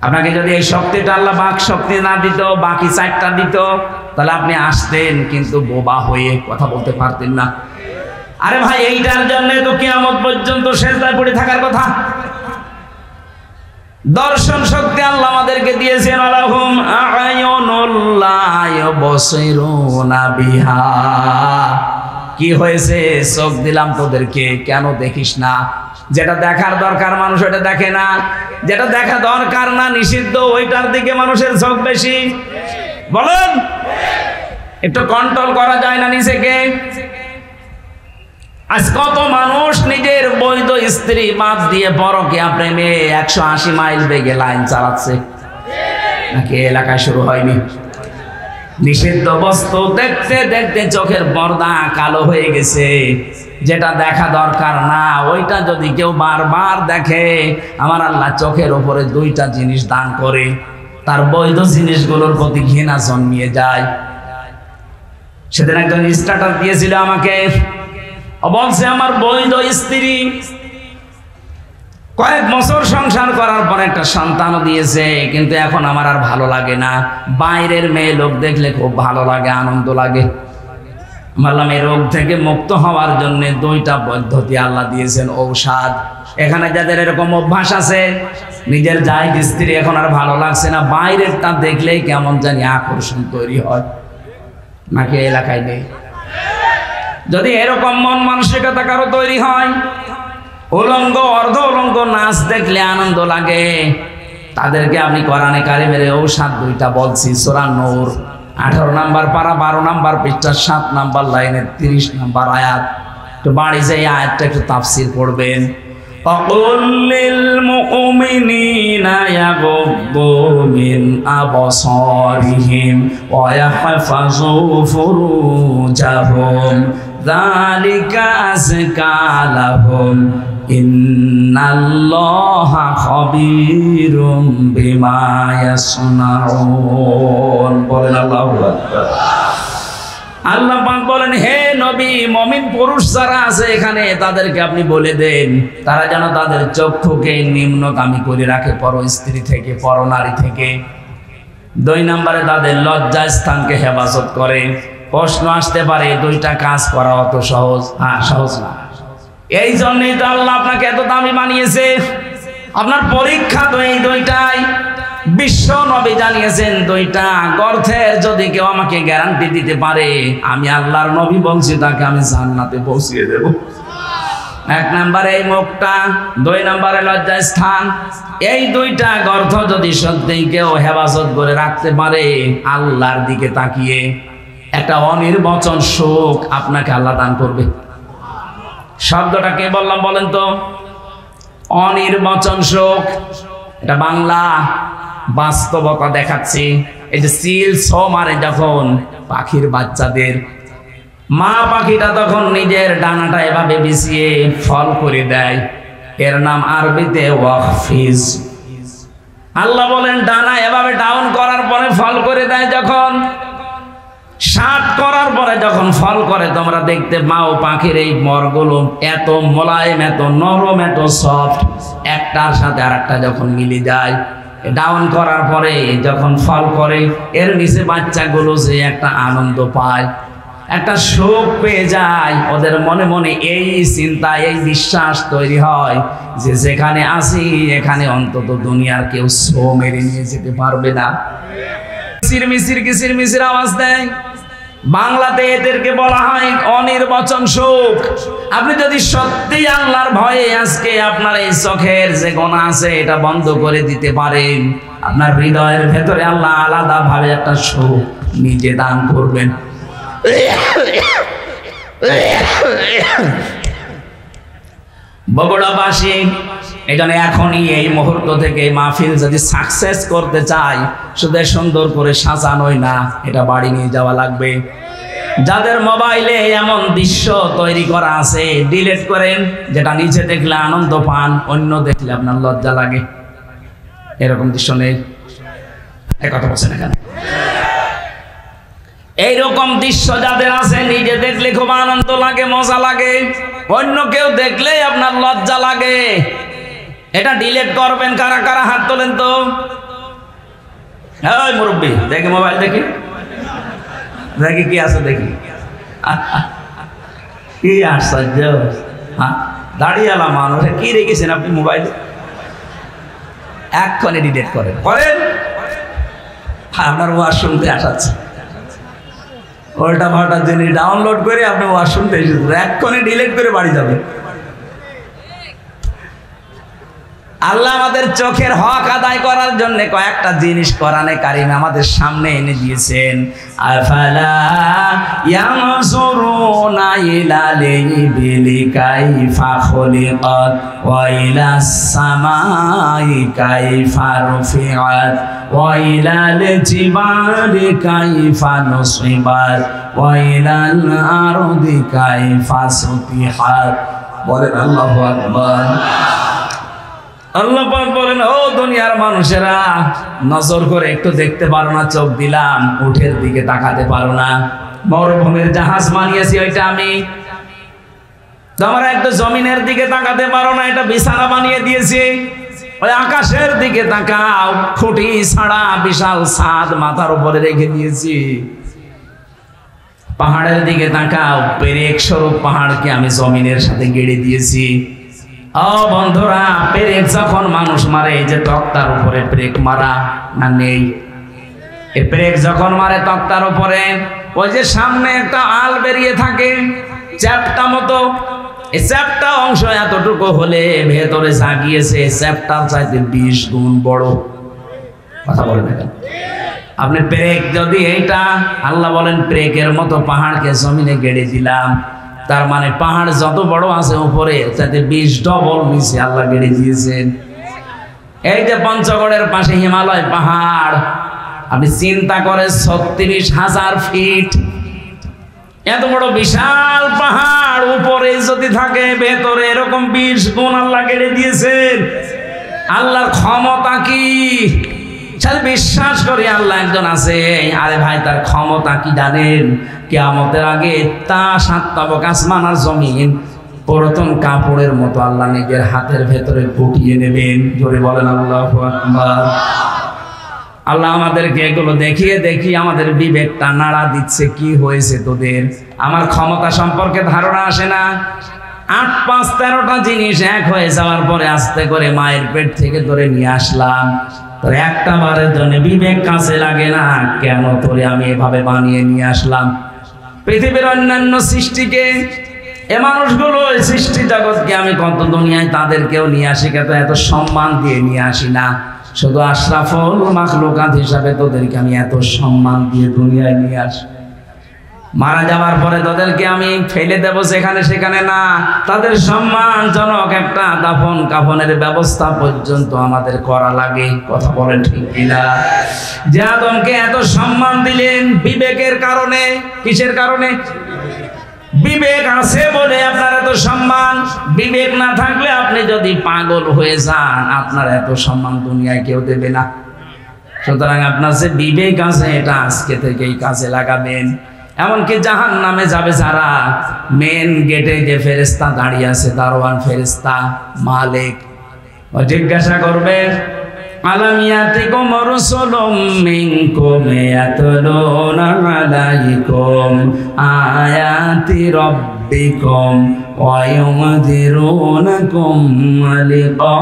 আপনাকে যদি এই শক্তিটা আল্লাহ বাক শক্তি না দিত, বাকি 4টা দিত, তাহলে আপনি আসতেন কিন্তু বোবা হয়ে কথা বলতে পারতেন না। আরে ভাই, এইটার জন্য তো কিয়ামত পর্যন্ত সেজদায় পড়ে থাকার কথা। দর্শন শক্তি আল্লাহ আমাদেরকে দিয়েছেন। আলাহুম আ'য়ুনুল লা ইউবসিরুনা বিহা। কি হয়েছে? চোখ দিলাম তোদেরকে, কেন দেখিস না? যেটা দেখার দরকার মানুষ ওটা দেখে না, যেটা দেখা দরকার না, নিষিদ্ধ, ওইটার দিকে মানুষের চোখ বেশি। বলেন, একটু কন্ট্রোল করা যায় না নিজেকে? আজ কত মানুষ নিজের বৈধ স্ত্রী বাদ দিয়ে পরকীয়া প্রেমে 180 মাইল বেগে লাইন চালাচ্ছে, নাকি এলাকায় শুরু হয়নি? নিষিদ্ধ বস্তু দেখতে দেখতে চোখের পর্দা কালো হয়ে গেছে। যেটা দেখা দরকার না ওইটা যদি কেউ বারবার দেখে, আমার আল্লাহ চোখের উপরে 2টা জিনিস দান করে, তার বৈধ জিনিসগুলোর প্রতি ঘৃণা জন্মিয়ে যায়। সেদিন একজন স্ট্যাটাস দিয়েছিল আমাকে, বলছে আমার বৈধ স্ত্রী কয়েক বছর সংসার করার পর একটা সন্তানও দিয়েছে, কিন্তু এখন আমার আর ভালো লাগে না। বাইরের মেয়ে লোক দেখলে খুব ভালো লাগে, আনন্দ লাগে। বললাম এই রোগ থেকে মুক্ত হওয়ার জন্য 2টা পদ্ধতি আল্লাহ দিয়েছেন, ঔষধ। এখানে যাদের এরকম অভ্যাস আছে, নিজের জায়গ স্ত্রী এখন আর ভালো লাগছে না, বাইরেরটা দেখলেই কেমন জানি আকর্ষণ তৈরি হয়, নাকি এলাকায় নেই? যদি এরকম মন মানসিকতা কারো তৈরি হয়, উলঙ্গ অর্ধ উলঙ্গ নাচ দেখলে আনন্দ লাগে, তাদেরকে আপনি কোরআনে কারিমের ঔষধ দুইটা বলছি, সূরা নূর 18 নম্বর পারা 12 নম্বর পৃষ্ঠা 7 নম্বর লাইনের 30 নম্বর আয়াত। তো বাড়ি যে আয়াতটা একটু তাফসীর করবেন। وَقُلْ لِلْمُؤْمِنِينَ يَغُضُّوا مِنْ أَبْصَارِهِمْ وَيَحْفَظُوا فُرُوجَهُمْ ذَلِكَ أَزْكَى لَهُمْ إِنَّ اللَّهَ خَبِيرٌ بِمَا يَصْنَعُونَ বলেন আল্লাহু আকবার। আল্লাহ পাক বলেন, হে নবী, মুমিন পুরুষ যারা আছে এখানে তাদেরকে আপনি বলে দেন তারা যেন তাদের চক্ষুকে নিম্নগামী করে রাখে পর স্ত্রী থেকে, পর নারী থেকে। 2 নম্বরে তাদের লজ্জা স্থানকে হেফাজত করে। প্রশ্ন আসতে পারে, দুইটা কাজ করা অত সহজ? হ্যাঁ, সহজ না। এই জন্যই তো আল্লাহ আপনাকে এত দামি বানিয়েছে। আপনার পরীক্ষা তো এই দুইটাই। বিশ্ব নবী জানিয়েছেন, দুইটা গর্থের যদি কেউ আমাকে গ্যারান্টি দিতে পারে, আমি আল্লাহর নবী বলছি তাকে আমি জান্নাতে পৌঁছিয়ে দেব। 1 নম্বরে এই মুখটা, 2 নম্বরে লজ্জা স্থান। এই দুইটা গর্থ যদি সত্যিই কেউ হেফাজত করে রাখতে পারে, আল্লাহর দিকে তাকিয়ে একটা অনির্বচন সুখ আপনাকে আল্লাহ দান করবে। শব্দটা কে বললাম বলেন তো? অনির্বচন সুখ। এটা বাংলা, বাস্তবতা দেখাচ্ছি। এই যে সিল ছো মারে যখন পাখির বাচ্চাদের, মা পাখিটা তখন নিজের ডানাটা এভাবে বিছিয়ে ফল করে দেয়, এর নাম আরবিতে ওয়াকফিজ। আল্লাহ বলেন, ডানা এভাবে ডাউন করার পরে ফল করে দেয়, যখন শাট করার পরে যখন ফল করে, তোমরা দেখতে পাও পাখির এই মরগুলো এত মোলায়েম, এত নরম, এত সফট, একটার সাথে আরেকটা যখন মিলে যায়, ডাউন করার পরে যখন ফল করে, এর নিচে বাচ্চাগুলো যে একটা আনন্দ পায়, একটা সুখ পেয়ে যায়, ওদের মনে মনে এই চিন্তা, এই বিশ্বাস তৈরি হয় যে যেখানে আসি এখানে অন্তত দুনিয়ার কেউ ছো মেরে নিয়ে যেতে পারবে না। কিচিরমিচির কিচিরমিচির আওয়াজ দেয়। বাংলাতে এদেরকে বলা হয় অনির্বচন সুখ। আপনি যদি সত্যি আল্লাহর ভয়ে আজকে আপনার এই চোখের যে গোনা আছে এটা বন্ধ করে দিতে পারেন, আপনার হৃদয়ের ভেতরে আল্লাহ আলাদা ভাবে একটা সুখ নিজে দান করবেন। বগুড়াবাসী এই জন্য এখনই এই মুহূর্ত থেকে মাহফিল যদি সাকসেস করতে চাই, শুধু সুন্দর করে সাজানোই না, এটা বাড়ি নিয়ে যাওয়া লাগবে। যাদের মোবাইলে এমন দৃশ্য তৈরি করা আছে, ডিলিট করেন। যেটা নিচে দেখলে আনন্দ পান, অন্য দেখলে আপনার লজ্জা লাগে। এরকম দৃশ্য নেই? এক কথা বলছেন এখানে? এইরকম দৃশ্য যাদের আছে, নিজে দেখলে খুব আনন্দ লাগে, মজা লাগে, অন্য কেউ দেখলেই আপনার লজ্জা লাগে। এটা ডিলিট করবেন। কারা কারা হাত তোলেন তো? এই মুরব্বী, দেখি মোবাইল, দেখি দেখি কি আছে, দেখি। কি আশ্চর্য! হ্যাঁ, দাঁড়িয়েলা মানুষ, কি রেখেছেন আপনি মোবাইলে? এক্ষণে ডিলিট করেন। আপনার ওয়াজ শুনতে আসাচ্ছে, উল্টা পাল্টা জিনিস ডাউনলোড করে আপনি ওয়াজ শুনতে এসেছেন, এক্ষণে ডিলিট করে বাড়ি যাবেন। আল্লাহ আমাদের চোখের হক আদায় করার জন্য কয়েকটা জিনিস কোরআনে কারিমে আমাদের সামনে এনে দিয়েছেন। আফালা ইয়ানজুরুনা ইলাল ইবিলি কাইফা খুলিকাত ওয়া ইলাস সামাই কাইফা রুফিআত ওয়া ইলাল জিবালি কাইফা নুসিবাত ওয়া ইলাল আরদি কাইফা সুতিহাত। বলেন আল্লাহু আকবার। আল্লাহ পাক বলেন, ও দুনিয়ার মানুষেরা, নজর করে একটু দেখতে পারো না? চোখ দিলাম, উঠের দিকে তাকাতে পারো না? মরুভূমির জাহাজ বানিয়েছি ওইটা আমি। তোমরা একটু জমিনের দিকে তাকাতে পারো না? এটা বিছানা বানিয়ে দিয়েছি। ওই আকাশের দিকে তাকাও, খুঁটি ছাড়া বিশাল ছাদ মাথার উপরে রেখে দিয়েছি। পাহাড়ের দিকে তাকাও, পেরেক স্বরূপ পাহাড়কে আমি জমিনের সাথে গেড়ে দিয়েছি। ও বন্ধুরা, পেরেক যখন মানুষ মারে, এই যে তক্তার উপরে পেরেক মারা না নেই? এই পেরেক যখন মারে তক্তার উপরে, ওই যে সামনে একটা আল বেরিয়ে থাকে চ্যাপটা মতো, এই চ্যাপটা অংশ এতটুকু হলে ভেতরে জাগিয়েছে চ্যাপটার চাইতে 20 গুণ বড়। কথা বলে দেখেন আপনি, পেরেক যদি এইটা, আল্লাহ বলেন পেরেকের মতো পাহাড়কে জমিনে গেড়ে দিলাম, তার মানে পাহাড় যত বড় আছে উপরে তাতে 20 ডবল নিচে আল্লাহ গেড়ে দিয়েছেন। এই যে পঞ্চগড়ের পাশে হিমালয় পাহাড়, আপনি চিন্তা করে 36,000 ফিট, এত বড় বিশাল পাহাড় উপরে যদি থাকে, ভেতরে এরকম 20 গুণ আল্লাহ গেড়ে দিয়েছেন। আল্লাহর ক্ষমতা কি? বিশ্বাস করি আল্লাহ একজন আছে। আরে ভাই, তার ক্ষমতা কি জানেন? কিয়ামতের আগে তা 7 তাবক আসমান আর জমিন পুরাতন কাপড়ের মতো আল্লাহ নিজের হাতের ভেতরে গুটিয়ে নেবেন। জোরে বলেন আল্লাহু আকবার। আল্লাহ আমাদেরকে এগুলো দেখিয়ে দেখিয়ে আমাদের বিবেকটা নাড়া দিচ্ছে। কি হয়েছে তোদের? আমার ক্ষমতা সম্পর্কে ধারণা আসে না? 8, 5, 13টা জিনিস এক হয়ে যাওয়ার পরে আস্তে করে মায়ের পেট থেকে ধরে নিয়ে আসলাম, তোর একটা বারের জন্য বিবেক কাছে লাগে না? কেন তোরে আমি এভাবে বানিয়ে নিয়ে আসলাম? পৃথিবীর অন্যান্য সৃষ্টিকে, এ মানুষগুলো সৃষ্টি জগৎকে আমি কত দুনিয়ায় তাদেরকেও নিয়ে আসি, কিন্তু এত সম্মান দিয়ে নিয়ে আসি না। শুধু আশরাফুল মাখলুকাত হিসাবে তোদেরকে আমি এত সম্মান দিয়ে দুনিয়ায় নিয়ে আসি। মারা যাওয়ার পরে তাদেরকে আমি ফেলে দেব সেখানে সেখানে না, তাদের সম্মানজনক একটা দাফন কাফনের ব্যবস্থা পর্যন্ত আমাদের করা লাগে। কথা বলেন ঠিক কিনা? যে আদমকে এত সম্মান দিলেন বিবেকের কারণে। কিসের কারণে? বিবেক আছে বলে আপনার এত সম্মান। বিবেক না থাকলে আপনি যদি পাগল হয়ে যান, আপনার এত সম্মান দুনিয়ায় কেউ দেবে না। সুতরাং আপনার যে বিবেক আছে, এটা আজকে থেকেই কাজে লাগাবেন। এমনকি জাহান্নামে যাবে যারা, মেন গেটে যে ফেরেশতা দাঁড়িয়ে আছে, দারোয়ান ফেরেশতা মালিক, ও জিজ্ঞাসা করবে, আলাম ইয়াতিকুম রাসূলুম মিনকুম ইয়াতলুনা আলাইকুম আয়াতি রাব্বিকুম ওয়া ইউনযিরুনাকুম লিকা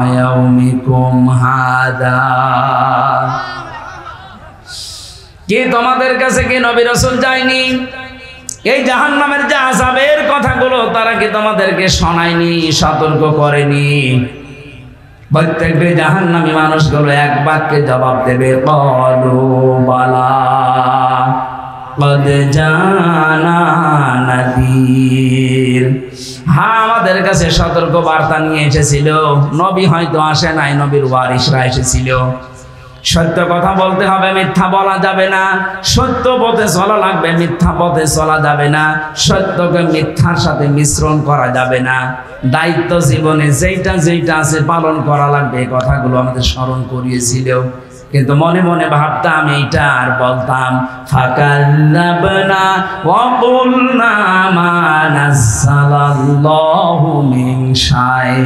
ইয়াউমিকুম হাদা। কি তোমাদের কাছে কি নবী রাসূল যায়নি? এই জাহান্নামের যে আযাবের কথাগুলো তারা কি তোমাদেরকে শোনায়নি, সতর্ক করেনি? প্রত্যেকটি জাহান্নামী মানুষগুলো এক বাক্যে জবাব দেবে, ক্বালু বালা ক্বাদ জানা নাযীর। হ্যাঁ, আমাদের কাছে সতর্ক বার্তা নিয়ে এসেছিল। নবী হয়তো আসে নাই, নবীর ওয়ারিসরা এসেছিল। সত্য কথা বলতে হবে, মিথ্যা বলা যাবে না। সত্য পথে চলা লাগবে, মিথ্যা পথে চলা যাবে না। সত্যকে মিথ্যার সাথে মিশ্রণ করা যাবে না। দায়িত্ব জীবনে যেইটা যেইটা আছে পালন করা লাগবে, এই কথাগুলো আমাদের স্মরণ করিয়েছিল। কিন্তু মনে মনে ভাবতাম এইটা, আর বলতাম ফাকাল্লাবনা ওয়া কুলনা মা নাযালাল্লাহু মিন শাই।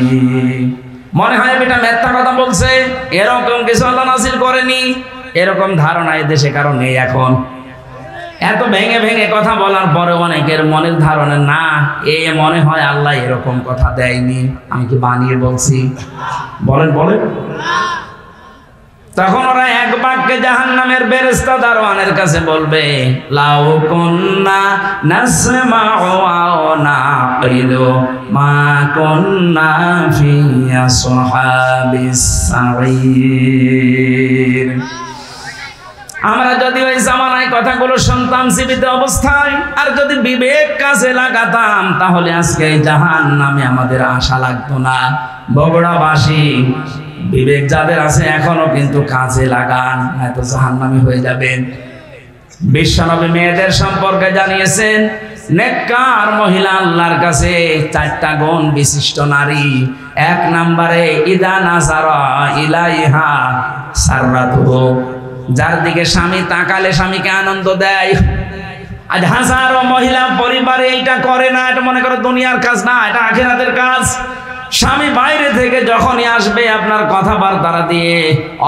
মনে হয় এটা মিথ্যা কথা বলছে, এরকম কিছু আল্লাহ নাযিল করেনি, এরকম ধারণা এই দেশে কারণ নেই। এখন এত ভেঙে ভেঙে কথা বলার পরে অনেকের মনের ধারণা না, এ মনে হয় আল্লাহ এরকম কথা দেয়নি, আমি কি বানিয়ে বলছি? বলেন বলেন। তখন ওরা এক বাক্যে জাহান্নামের ফেরেশতা দারোয়ানের কাছে বলবে, লাউ কুন্না নাসমাউ আও নাকিলু মা কুন্না ফি আসহাবিস সাঈর। আমরা যদি ওই জামানায় কথাগুলো শুনতাম জীবিত অবস্থায়, আর যদি বিবেক কাজে লাগাতাম, তাহলে আজকে জাহান্নামে আমাদের আশা লাগতো না। বগুড়াবাসী, বিবেক যাদের আছে এখনো কিন্তু কাজে লাগান, হয়তো জাহান্নামী হয়ে যাবেন। বিশ্বনবী মেয়েদের সম্পর্কে জানিয়েছেন, নেককার মহিলা আল্লাহর কাছে 4টা গুণ বিশিষ্ট নারী। 1 নম্বরে ইদা নাযারা ইলাইহা সাররাতুহু, যার দিকে স্বামী তাকালে স্বামীকে আনন্দ দেয়। আজ হাজারো মহিলা পরিবারে এইটা করে না। এটা মনে করো দুনিয়ার কাজ না, এটা আখিরাতের কাজ। স্বামী বাইরে থেকে যখনই আসবে, আপনার কথাবার্তা দিয়ে,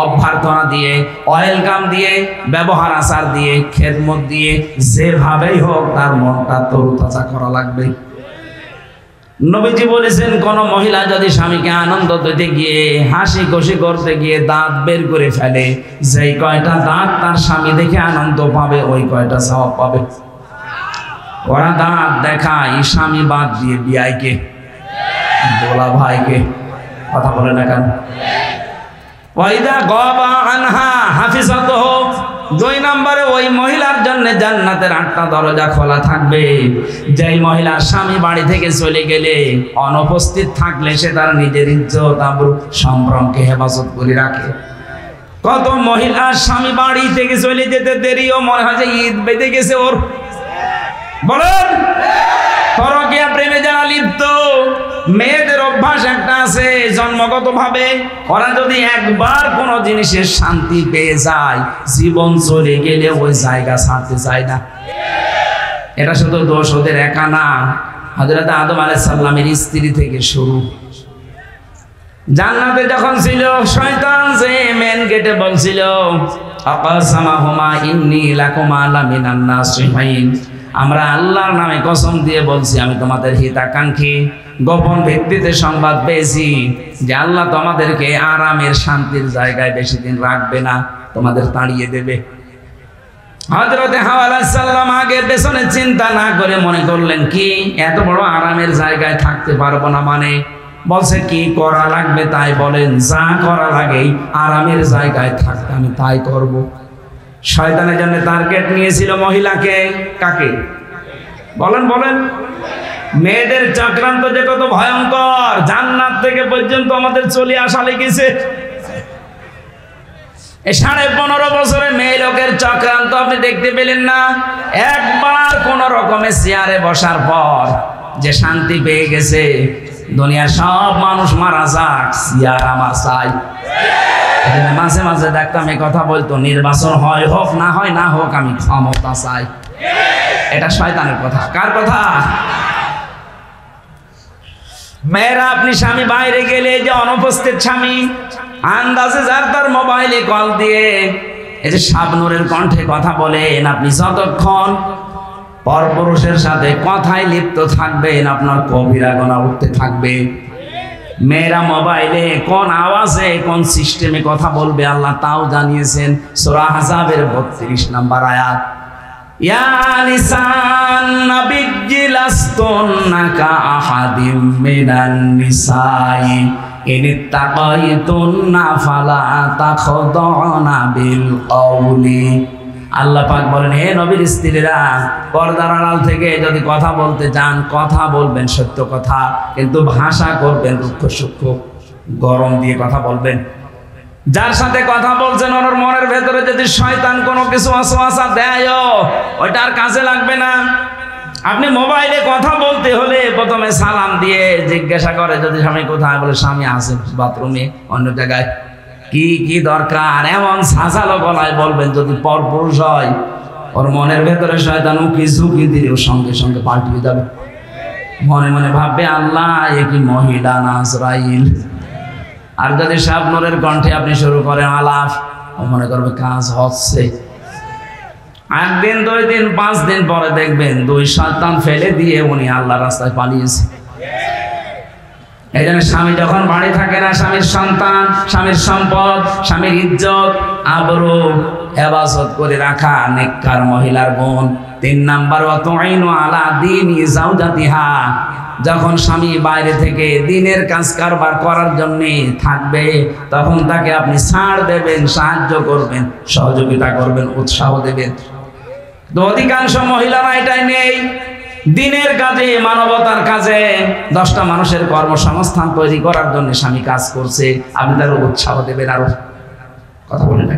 অভ্যর্থনা দিয়ে, ওয়েলকাম দিয়ে, ব্যবহার আচার দিয়ে, খেদমত দিয়ে, যেভাবেই হোক তার মনটা তরুতাজা করা লাগবে। নবীজি বলেছেন, কোন মহিলা যদি স্বামীকে আনন্দ দিতে গিয়ে হাসি খুশি করতে গিয়ে দাঁত বের করে ফেলে, যেই কয়টা দাঁত তার স্বামী দেখে আনন্দ পাবে ওই কয়টা সওয়াব পাবে। ওরা দাঁত দেখায় স্বামী বাদ দিয়ে বিয়াইকে, দোলা ভাইকে। কথা বলে না কেন? ওয়াইদা গাবা আনহা হাফিজাতুহু, 2 নম্বরে ওই মহিলার জন্য জান্নাতের 8টা দরজা খোলা থাকবে। যেই মহিলার স্বামী বাড়ি থেকে চলে গেলে অনুপস্থিত থাকলে সে তার নিজের ইজ্জত আবরু সম্ভ্রমকে হেফাজত করে রাখে। কত মহিলার স্বামী বাড়ি থেকে চলে যেতে দেরিও মনে হয় যে ঈদ বেঁধে গেছে ওর। বলেন, পরকীয়া প্রেমে যারা লিপ্ত, মেয়েদের অভ্যাস একটা আছে জন্মগত ভাবে, ওরা যদি একবার কোনো জিনিসের শান্তি পেয়ে যায়, জীবন চলে গেলে ওই জায়গা ছাড়তে চায় না। এটা শুধু দোষ ওদের একা না, হযরত আদম আলাইহিস সালামের স্ত্রী থেকে শুরু। জান্নাতে যখন ছিল, শয়তান যে মেন গেটে বলছিল, আকাসামাহুমা ইন্নী লাকুমা লামিনান নাসিহিন, আমরা আল্লাহর নামে কসম দিয়ে বলছি আমি তোমাদের হিতাকাঙ্ক্ষী। গোপন ভিত্তিতে সংবাদ পেয়েছি যে আল্লাহ তোমাদেরকে আরামের শান্তির জায়গায় বেশি দিন রাখবে না, তোমাদের তাড়িয়ে দেবে। হযরত হাওয়া আলাইহিস সালাম আগে পেছনে চিন্তা না করে মনে করলেন, কি এত বড় আরামের জায়গায় থাকতে পারবো না? মানে বলছে কি করা লাগবে তাই বলেন, যা করা লাগে আরামের জায়গায় থাকতে আমি তাই করব। শয়তানের জন্য টার্গেট নিয়েছিল মহিলাকে। কাকে? বলেন বলেন। মেয়েদের চক্রান্ত যে কত ভয়ঙ্কর, জান্নাত থেকে পর্যন্ত আমাদের চলে আসা লেগেছে। এই 15.5 বছরে মেয়ে লোকের চক্রান্ত আপনি দেখতে পেলেন না? একবার কোন রকমে চেয়ারে বসার পর যে শান্তি পেয়ে গেছে, দুনিয়ার সব মানুষ মারা যাক, চেয়ার আমার চাই। মাঝে মাঝে দেখতাম এই কথা বলতো, নির্বাচন হয় হোক না হয় না হোক আমি ক্ষমতা চাই। এটা শয়তানের কথা। কার কথা? মেয়েরা, আপনি স্বামী বাইরে গেলে যে অনুপস্থিত স্বামী আন্দাজে যার তার মোবাইলে কল দিয়ে এই যে শাবনূরের কণ্ঠে কথা বলেন, আপনি যতক্ষণ পরপুরুষের সাথে কথায় লিপ্ত থাকবেন আপনার কবিরা গুনাহ উঠতে থাকবে। মেয়েরা মোবাইলে কোন আওয়াজে কোন সিস্টেমে কথা বলবে আল্লাহ তাও জানিয়েছেন। সূরা আহজাবের 32 নম্বর আয়াত, ইয়া নিসান নাবিয়্যি লাস্তুন্না কাআহাদিম মিনান নিসাই ইনিত্তাকাইতুন্না ফালা তাখদাউনা বিল কওলি। আল্লাহ পাক বলেন, হে নবীর স্ত্রীরা, পর্দার আড়াল থেকে যদি কথা বলতে চান, কথা বলবেন সত্য কথা, কিন্তু ভাষা করবেন রুক্ষ সূক্ষ্ম, গরম দিয়ে কথা বলবেন। যার সাথে কথা বলছেন ওর মনের ভেতরে যদি শয়তান কোনো কিছু ওয়াসওয়াসা দেয়, ওইটা আর কাজে লাগবে না। আপনি মোবাইলে কথা বলতে হলে প্রথমে সালাম দিয়ে জিজ্ঞাসা করে, যদি স্বামী কোথায়, বলে স্বামী আছে বাথরুমে অন্য জায়গায়। কি কি দরকার এমন সাজালো গলায় বলবেন। যদি পরপুরুষ হয়, ওর মনের ভেতরে শয়তান উকি ঝুঁকি দিয়ে ওর সঙ্গে সঙ্গে পাল্টিয়ে যাবে। মনে মনে ভাববে, আল্লাহ এ কি মহিলা না আজরাইল। আর যদি শাবনূরের কণ্ঠে আপনি শুরু করেন আলাপ, ও মনে করবে কাজ হচ্ছে। 1 দিন 2 দিন 5 দিন পরে দেখবেন 2 শয়তান ফেলে দিয়ে উনি আল্লাহ রাস্তায় পালিয়েছে। এই জন্য স্বামী যখন বাড়ি থাকে না, স্বামীর সন্তান, স্বামীর সম্পদ, স্বামীর ইজ্জত আবরু হেফাজত করে রাখা নেককার মহিলার গুণ। 3 নাম্বার, ওয়াতুইনু আলা দীনি যাওজাতিহা, যখন স্বামী বাইরে থেকে দিনের কাজ কারবার করার জন্য থাকবে, তখন তাকে আপনি ছাড় দেবেন, সাহায্য করবেন, সহযোগিতা করবেন, উৎসাহ দেবেন। তো অধিকাংশ মহিলারা এটাই নেই। দিনের কাজে, মানবতার কাজে, 10টা মানুষের কর্মসংস্থান তৈরি করার জন্য স্বামী কাজ করছে, আপনি তার উৎসাহ দেবেন। আরো কথা বলেন না?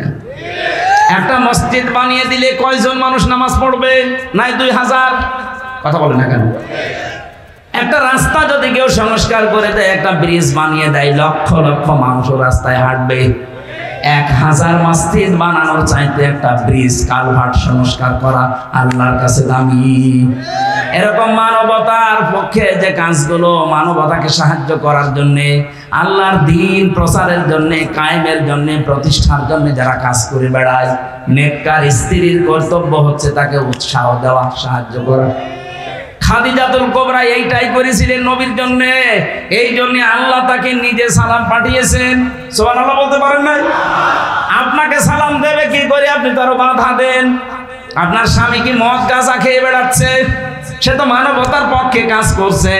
একটা মসজিদ বানিয়ে দিলে কয়জন মানুষ নামাজ পড়বে? নাই 2000। কথা বলেন না কেন? একটা রাস্তা যদি কেউ সংস্কার করে দেয়, একটা ব্রিজ বানিয়ে দেয়, লক্ষ লক্ষ মানুষ রাস্তায় হাঁটবে। 1000 মসজিদ বানানোর চাইতে একটা ব্রিজ কালভার্ট সংস্কার করা আল্লাহর কাছে দামি। এরকম মানবতার পক্ষে যে কাজগুলো, মানবতাকে সাহায্য করার জন্য, আল্লাহর দ্বীন প্রচারের জন্য, কায়েমের জন্য, প্রতিষ্ঠার জন্য যারা কাজ করে বেড়ায়, নেককার স্ত্রীর কর্তব্য হচ্ছে তাকে উৎসাহ দেওয়া, সাহায্য করা। খাদিজাতুল কুবরা এইটাই করেছিলেন নবীর জন্য। এই জন্য আল্লাহ তাকে নিজে সালাম পাঠিয়েছেন। সুবহানাল্লাহ বলতে পারেন না? আপনাকে সালাম দেবে কি করে? আপনি তো আরো বাধা দেন। আপনার স্বামী কি মদ গাঁজা খেয়ে বেড়াচ্ছে? সে তো মানবতার পক্ষে কাজ করছে,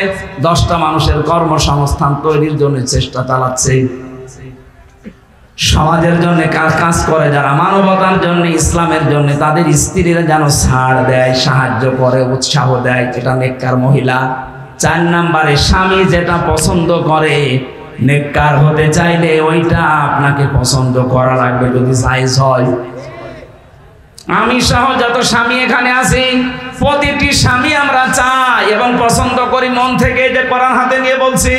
10টা মানুষের কর্মসংস্থান তৈরির জন্য চেষ্টা চালাচ্ছে। সমাজের জন্য কাজ করে যারা, মানবতার জন্য, ইসলামের জন্য, তাদের স্ত্রীরা যেন ছাড় দেয়, সাহায্য করে, উৎসাহ দেয়, এটা নেককার মহিলা। 4 নম্বরে স্বামী যেটা পছন্দ করে, নেককার হতে চাইলে ওইটা আপনাকে পছন্দ করা লাগবে যদি জায়েজ হয়। আমি সহ যত স্বামী এখানে আছি, প্রতিটি স্বামী আমরা চাই এবং পছন্দ করি মন থেকে। যে কোরআন হাতে নিয়ে বলছি,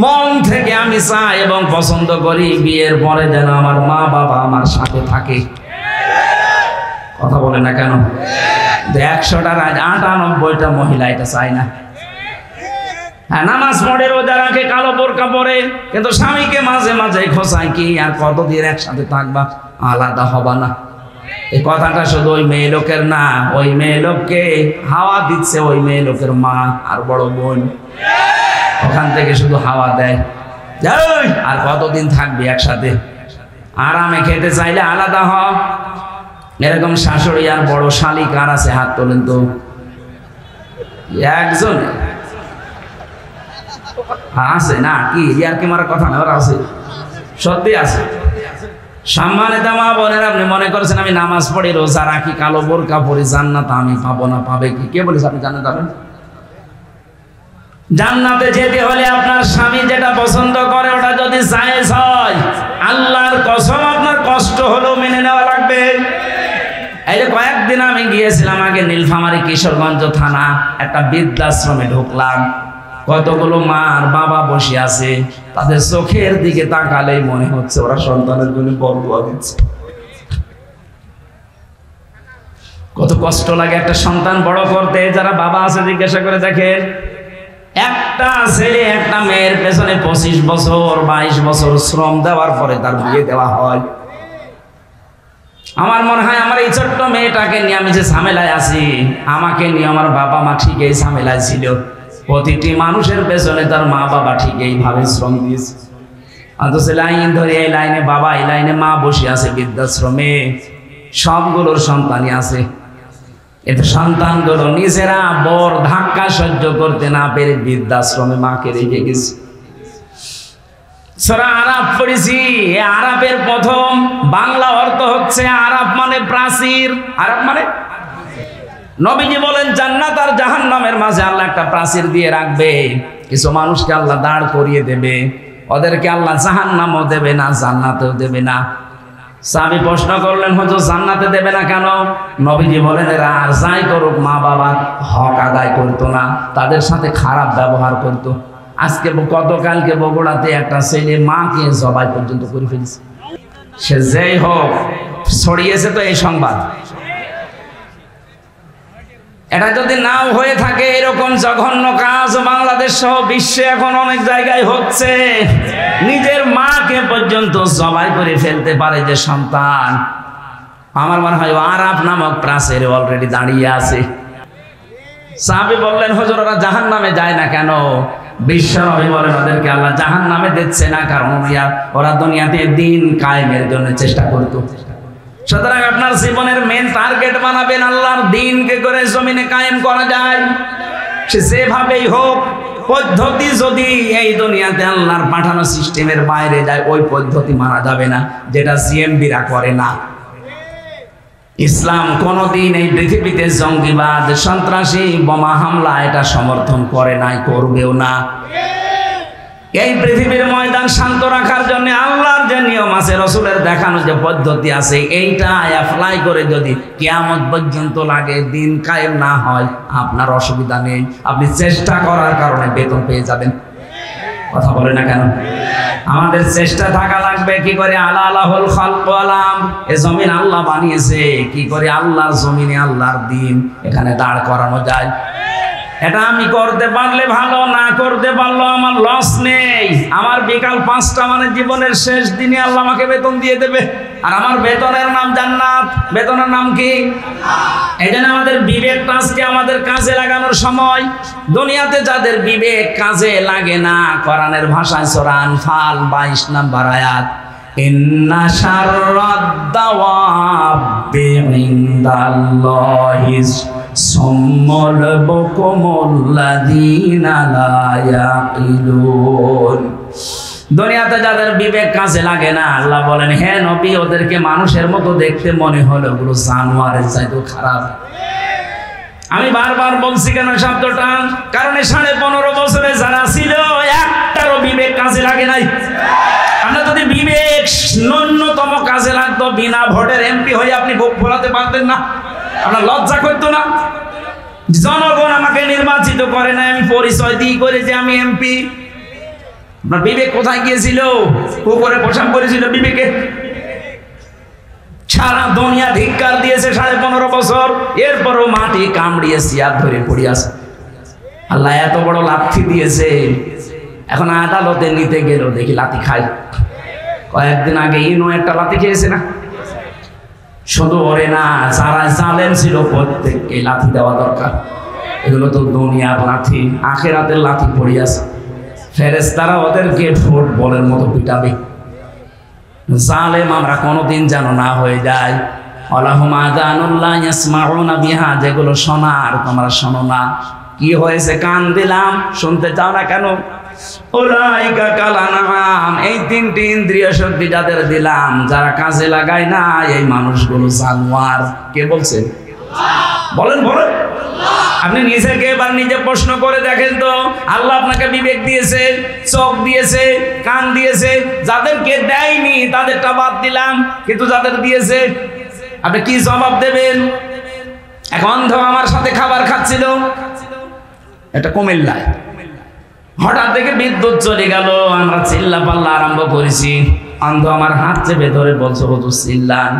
মন থেকে আমি চাই এবং পছন্দ করি বিয়ের পরে যেন আমার মা বাবা আমার সাথে থাকে। কথা বলে না কেন? 100টার 98টা মহিলা এটা চায় না। হ্যাঁ, নামাজ পড়ে, রোজা রাখে, কালো বোরকা পরে, কিন্তু স্বামীকে মাঝে মাঝে খোঁচায় কি আর কতদিন একসাথে থাকবা, আলাদা হবা না। এই কথাটা শুধু ওই মেয়ে লোকের না, ওই মেয়ে লোককে হাওয়া দিচ্ছে ওই মেয়ে লোকের মা আর বড় বোন। ওখান থেকে শুধু হাওয়া দেয়, আর কতদিন থাকবি একসাথে, আরামে খেতে চাইলে আলাদা হ। এরকম শাশুড়ি আর বড় শালি কার আছে? হাত তোলেন তো। একজন আছে না? কি ইয়ার কি মারা কথা না, ওরা আছে, সত্যি আছে। সম্মানিত মা বোনেরা, আপনি মনে করেছেন আমি নামাজ পড়ি, রোজা রাখি, কালো বোরকা পরি, জান্নাত আমি পাবো না? পাবে কি? কে বলেছে আপনি জান্নাত পাবেন? জান্নাতে যেতে হলে আপনার স্বামী যেটা পছন্দ করে ওটা যদি জায়েজ হয়, আল্লাহর কসম আপনার কষ্ট হলেও মেনে নেওয়া লাগবে। এই যে কয়েকদিন আমি গিয়েছিলাম আগে নীলফামারী কিশোরগঞ্জ থানা, একটা বৃদ্ধাশ্রমে ঢুকলাম। কতগুলো মা আর বাবা বসে আছে, তাদের চোখের দিকে তাকালেই মনে হচ্ছে ওরা সন্তানের জন্য বরদোয়া দিচ্ছে। কত কষ্ট লাগে একটা সন্তান বড় করতে। যারা বাবা আছে জিজ্ঞাসা করে দেখেন, একটা ছেলে একটা মেয়ের পেছনে 25 বছর 22 বছর শ্রম দেওয়ার পরে তার বিয়ে দেওয়া হয়। আমার মনে হয় আমার এই ছোট্ট মেয়েটাকে নিয়ে আমি যে ঝামেলায় আছি, আমাকে নিয়ে আমার বাবা মা ঠিক এই ঝামেলায় ছিল। প্রতিটি মানুষের পেছনে তার মা বাবা ঠিক এইভাবে শ্রম দিয়েছে। অথচ লাইন ধরে এই লাইনে বাবা, এই লাইনে মা বসে আছে বৃদ্ধাশ্রমে, সবগুলোর সন্তানই আছে। এতে সন্তানগুলো নিজেরা বড় ধাক্কা সহ্য করতে না পেরে বৃদ্ধাশ্রমে মাকে রেখে গেছে। সূরা আরাফ পড়েছি। আরাফের প্রথম বাংলা অর্থ হচ্ছে আরাফ মানে প্রাচীর। আরাফ মানে, নবীজি বলেন জান্নাত আর জাহান্নামের মাঝে আল্লাহ একটা প্রাচীর দিয়ে রাখবে। কিছু মানুষকে আল্লাহ দাঁড় করিয়ে দেবে, ওদেরকে আল্লাহ জাহান্নামও দেবে না, জান্নাতেও দেবে না। সাহাবী প্রশ্ন করলেন, হুজুর জান্নাতে দেবে না কেন? নবীজি বলেন এরা আর যাই করুক মা বাবার হক আদায় করতো না, তাদের সাথে খারাপ ব্যবহার করতো। আজকে গতকালকে বগুড়াতে একটা ছেলে মাকে জবাই পর্যন্ত করে ফেলেছে। সে যেই হোক, ছড়িয়েছে তো এই সংবাদ। এটা যদি নাও হয়ে থাকে, এরকম জঘন্য কাজ বাংলাদেশ সহ বিশ্বে এখন অনেক জায়গায় হচ্ছে। নিজের মাকে পর্যন্ত জবাই করে ফেলতে পারে যে সন্তান। আমার মনে হয় আরাফ নামক প্রাচীরে অলরেডি দাঁড়িয়ে আছে। সাহাবী বললেন, হুজুর ওরা জাহান্নামে যায় না কেন? বিশ্বনবী বলেন ওদেরকে আল্লাহ জাহান্নামে দিচ্ছে না কারণ ওরা দুনিয়াতে দিন কায়েমের জন্য চেষ্টা করতো। সুতরাং আপনার জীবনের মেন টার্গেট বানাবেন আল্লাহর দিনকে করে জমিনে কায়েম করা যায়। সে যেভাবেই হোক, পদ্ধতি যদি এই দুনিয়াতে আল্লাহর পাঠানো সিস্টেমের বাইরে যায়, ওই পদ্ধতি মানা যাবে না, যেটা সিএমবিরা করে না। ইসলাম কোনদিন এই পৃথিবীতে জঙ্গিবাদ, সন্ত্রাসী, বোমা হামলা এটা সমর্থন করে নাই, করবেও না। এই পৃথিবীর ময়দান শান্ত রাখার জন্য আল্লাহর যে নিয়ম আছে, রসুলের দেখানো যে পদ্ধতি আছে, এইটা অ্যাপ্লাই করে যদি কিয়ামত পর্যন্ত লাগে, দিন কায়েম না হয়, আপনার অসুবিধা নেই। আপনি চেষ্টা করার কারণে বেতন পেয়ে যাবেন। কথা বলে না কেন? আমাদের চেষ্টা থাকা লাগবে কি করে আলা আলাহুল খালক ওয়াল আমর, এই জমিন আল্লাহ বানিয়েছে, কি করে আল্লাহর জমিনে আল্লাহর দিন এখানে দাঁড় করানো যায়। এটা আমি করতে পারলে ভালো, না করতে পারলো আমার লস নেই। আমার বিকাল 5টা মানে জীবনের শেষ দিনে আল্লাহ আমাকে বেতন দিয়ে দেবে। আর আমার বেতনের নাম জান্নাত। বেতনের নাম কি? এজন্য আমাদের বিবেকটা আজকে আমাদের কাজে লাগানোর সময়। দুনিয়াতে যাদের বিবেক কাজে লাগে না, কোরআনের ভাষায় সূরা আনফাল 22 নম্বর আয়াত, ইন্না শাররাদ দাওয়াবি ইনদাল্লাহি সুম্মুল বুকুমুল্লাযীনা লা ইয়াকিলুন। দুনিয়াতে যাদের বিবেক কাজে লাগে না, আল্লাহ বলেন হে নবী ওদেরকে মানুষের মতো দেখতে মনে হলো, ওগুলো জানোয়ারের চাইতেও খারাপ। আমি বারবার বলছি কেন শব্দটা, কারণ 15.5 বছরে যারা ছিল একটারও বিবেক কাজে লাগে নাই। আমরা যদি বিবেক ন্যূনতম কাজে লাগতো, বিনা ভোটের এমপি হয়ে আপনি ভোট ফোলাতে পারতেন না? আপনার লজ্জা করতো না? জনগণ আমাকে নির্বাচিত করে না, আমি পরিচয় দিই করে যে আমি এমপি। আপনার বিবেক কোথায় গিয়েছিল? পুকুরে পোশাক করেছিল বিবেকে। সারা দুনিয়া ধিক্কার দিয়েছে 15.5 বছর, এরপরও মাটি কামড়িয়ে সিয়াদ ধরে পড়ে আছে। আল্লাহ এত বড় লাথি দিয়েছে, এখন আদালতে নিতে গেল দেখি লাথি খাই। কয়েকদিন আগে ইনো একটা লাথি খেয়েছে না? শুধু ওরে না, যারা জালেম ছিল প্রত্যেককে লাথি দেওয়া দরকার। এগুলো তো দুনিয়ার লাথি, আখিরাতের লাথি পড়ে আছে। ফেরেশতারা ওদেরকে ফুটবলের মতো পিটাবে। জালেম আমরা কোনোদিন যেন না হয়ে যায়। আলাহুম আযানুল্লাহ ইয়াসমাউনা বিহা, যেগুলো শোনার তোমরা শোনো না। কি হয়েছে? কান দিলাম, শুনতে চাও না কেন? উলাইকা কাল আনআম, এই 3টি ইন্দ্রিয় শক্তি যাদের দিলাম, যারা কাজে লাগায় না, এই মানুষগুলো জানোয়ার। কে বলছে? বলেন বলেন। আপনি নিজেকে এবার নিজে প্রশ্ন করে দেখেন তো, আল্লাহ আপনাকে বিবেক দিয়েছে, চোখ দিয়েছে, কান দিয়েছে, যাদেরকে দেয়নি তাদেরটা বাদ দিলাম, কিন্তু যাদের দিয়েছে আপনি কি জবাব দেবেন? এক অন্ধ আমার সাথে খাবার খাচ্ছিল, এটা কুমিল্লায়। হঠাৎ দেখে বিদ্যুৎ চলে গেল, আমরা চিল্লা পাল্লা আরম্ভ করেছি। অন্ধ আমার হাত চেপে ধরে বলছে হুজুর চিল্লান।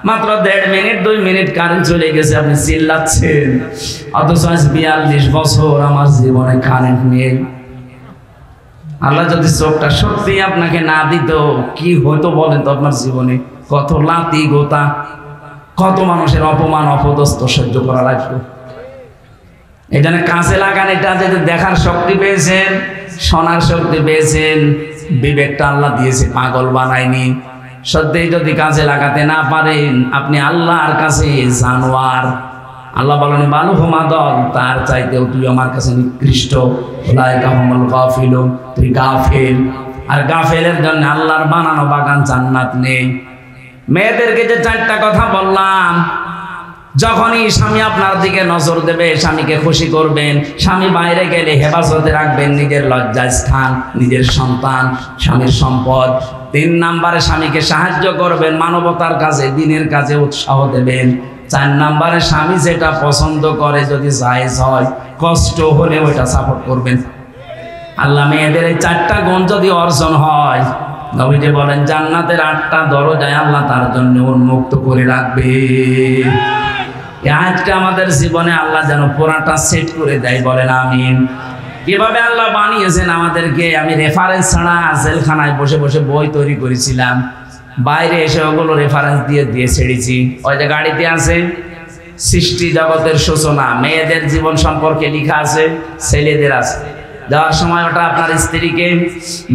মাত্র 1.5 মিনিট 2 মিনিট কারেন্ট চলে গেছে, আপনি চিল্লাচ্ছেন। অথচ আজ 42 বছর আমার জীবনে কারেন্ট নেই। আল্লাহ যদি চোখটা সত্যি আপনাকে না দিত, কি হতো বলেন তো আপনার জীবনে? কত লাতি গোতা, কত মানুষের অপমান অপদস্থ সহ্য করা লাগতো। এই জন্য কাজে লাগান। এটা যদি দেখার শক্তি পেয়েছেন, শোনার শক্তি পেয়েছেন, বিবেকটা আল্লাহ দিয়েছে, পাগল বানায়নি। সত্যি যদি কাজে লাগাতে না পারেন, আপনি আল্লাহর কাছে জানোয়ার। আল্লাহ বলেন বালুহুমা দল, তার চাইতেও তুই আমার কাছে নিকৃষ্ট। উলাইকা হুমুল গাফিলুন, তুই গাফেল। আর গাফেলের জন্য আল্লাহর বানানো বাগান জান্নাত নেই। মেয়েদেরকে যে 4টা কথা বললাম, যখনই স্বামী আপনার দিকে নজর দেবে, স্বামীকে খুশি করবেন। স্বামী বাইরে গেলে হেফাজতে রাখবেন নিজের লজ্জার স্থান, নিজের সন্তান, স্বামীর সম্পদ। 3 নম্বরে স্বামীকে সাহায্য করবেন, মানবতার কাজে, দিনের কাজে উৎসাহ দেবেন। 4 নম্বরে স্বামী যেটা পছন্দ করে যদি জায়েজ হয়, কষ্ট হলে ওইটা সাপোর্ট করবেন। আল্লাহ মেয়েদের এই 4টা গুণ যদি অর্জন হয়, নবীজি বলেন জান্নাতের 8টা দরজায় আল্লাহ তার জন্য উন্মুক্ত করে রাখবে। আজকে আমাদের জীবনে আল্লাহ যেন পুরাটা সেট করে দেয়, বলেন আমিন। কিভাবে আল্লাহ বানিয়েছেন আমাদেরকে, আমি রেফারেন্স ছাড়া জেলখানায় বসে বসে বই তৈরি করেছিলাম। বাইরে এসে ওগুলো রেফারেন্স দিয়ে দিয়ে ছেড়েছি। ওই যে গাড়িতে আছে সৃষ্টি জগতের সূচনা, মেয়েদের জীবন সম্পর্কে লেখা আছে, ছেলেদের আছে। যাওয়ার সময় ওটা আপনার স্ত্রীকে,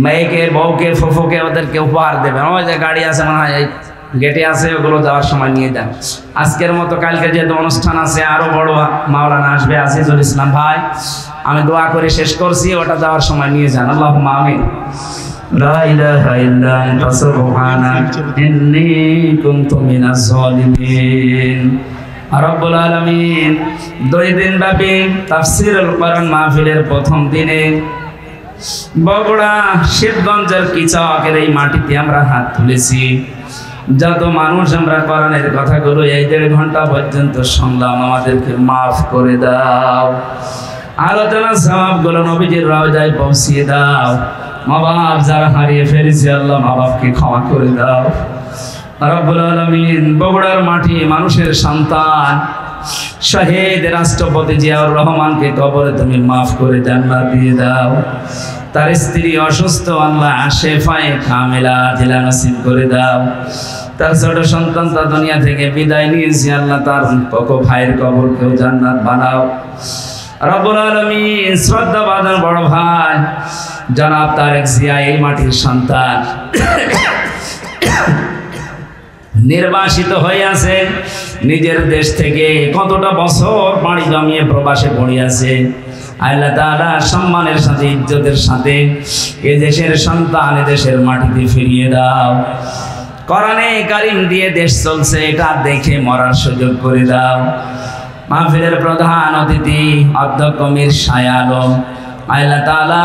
মেয়েকে, বউকে, ফুফুকে ওদেরকে উপহার দেবেন। ওই যে গাড়ি আছে মনে হয় গেটে আছে, ওগুলো যাওয়ার সময় নিয়ে যান। আজকের মতো কালকে যেহেতু অনুষ্ঠান আছে, আরো বড় মাওলানা আসবে, আজিজুল ইসলাম ভাই, আমি দোয়া করে শেষ করছি, ওটা যাওয়ার সময় নিয়ে যান। আল্লাহুম্মা আমিন। লা ইলাহা ইল্লা আনতা সুবহানাকা ইন্নী কুনতু মিনাজ জালিমিন। রব্বুল আলামিন 2 দিন ব্যাপী তাফসীরুল কোরআন মাহফিলের প্রথম দিনে বগুড়া শিবগঞ্জের কিচকের এই মাটিতে আমরা হাত তুলেছি। যত মানুষ আমরা কোরআনের কথাগুলো এই 1.5 ঘন্টা পর্যন্ত শুনলাম, আমাদেরকে মাফ করে দাও। আলোচনার সওয়াবগুলো নবীজির রওজায় পৌঁছিয়ে দাও। মা বাপ যারা হারিয়ে ফেলেছে, আল্লাহ মা বাপকে ক্ষমা করে দাও। রব্বুল আলামিন বগুড়ার মাটি, মানুষের সন্তান শহীদ রাষ্ট্রপতি জিয়াউর রহমানকে কবরে তুমি মাফ করে জান্নাত দিয়ে দাও। তার স্ত্রী অসুস্থ, আল্লাহ শেফায়ে কামিলা দিলা নসিব করে দাও। তার ছোট সন্তান তা দুনিয়া থেকে বিদায় নিয়েছে, আল্লাহ তার কোকো ভাইয়ের কবরকেও জান্নাত বানাও রব্বুল আলামিন। শ্রদ্ধাভাজন বড় ভাই জনাব তারেক জিয়া এই মাটির সন্তান, নির্বাসিত হয়ে আছে নিজের দেশ থেকে, কতটা বছর পাড়ি জমিয়ে প্রবাসে পড়ে আছে। আল্লাহ তাআলা সম্মানের সাথে ইজ্জতের সাথে এ দেশের সন্তান এ দেশের মাটিতে ফিরিয়ে দাও। কোরআনে কারীম দিয়ে দেশ চলছে এটা দেখে মরার সুযোগ করে দাও। মাহফিলের প্রধান অতিথি অধ্যক্ষ মীর শাহ আলম, আল্লাহ তাআলা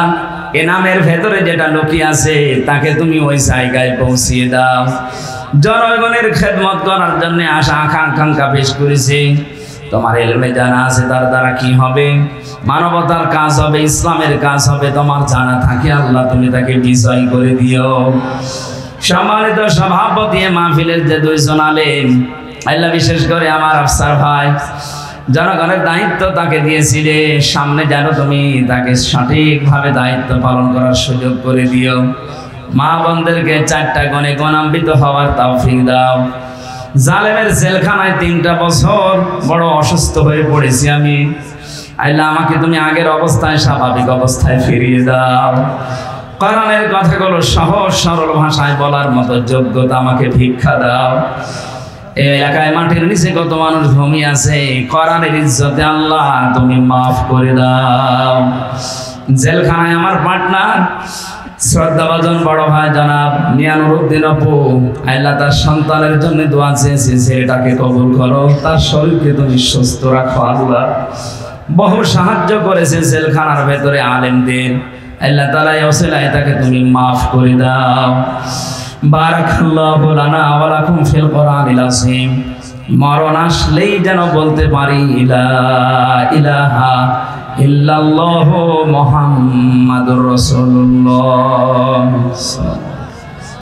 এ নামের ভেতরে যেটা লুকিয়ে আছে তাকে তুমি ওই জায়গায় পৌঁছিয়ে দাও। জনগণের খেদমত করার জন্য আশা আকাঙ্ক্ষা পেশ করেছে, তোমার ইলমে জানা আছে তার দ্বারা কি হবে, মানবতার কাজ হবে, ইসলামের কাজ হবে, তোমার জানা থাকে আল্লাহ তুমি তাকে বিজয় করে দিও। সম্মানিত সভাপতি মাহফিলের যে দুইজন আলেম, আল্লাহ বিশেষ করে আমার আফসার ভাই, জনগণের দায়িত্ব তাকে দিয়েছিলে, সামনে যেন তুমি তাকে সঠিকভাবে দায়িত্ব পালন করার সুযোগ করে দিও। মা বোনদেরকে 4টা গুণে গুণান্বিত হওয়ার তৌফিক দাও। জালেমের জেলখানায় 3টা বছর বড় অসুস্থ হয়ে পড়েছি আমি, আল্লাহ আমাকে তুমি আগের অবস্থায় স্বাভাবিক অবস্থায় ফিরিয়ে দাও। কোরআনের কথাগুলো সহজ সরল ভাষায় বলার মতো যোগ্যতা আমাকে ভিক্ষা দাও। এই এলাকায় মাটির নিচে কত মানুষ ঘুমিয়ে আছে, কোরআনের ইজ্জতে আল্লাহ তুমি মাফ করে দাও। জেলখানায় আমার পার্টনার শ্রদ্ধাভাজন বড় ভাই জনাব মিয়া নুরুদ্দিন আপু, আল্লাহ তার সন্তানের জন্য দোয়া চেয়েছে, ছেলেটাকে কবুল করো, তার শরীরকে তুমি সুস্থ রাখো আল্লাহ। বহু সাহায্য করেছে জেলখানার ভেতরে আলেমদের, আল্লাহ তাআলা এই ওসিলায় তাকে তুমি মাফ করে দাও। বারাকাল্লাহু লানা ওয়া লাকুম ফিল কোরআনিল আযীম। মরণ আসলেই যেন বলতে পারি লা ইলাহা ইল্লাল্লাহু মুহাম্মাদুর রাসূলুল্লাহ।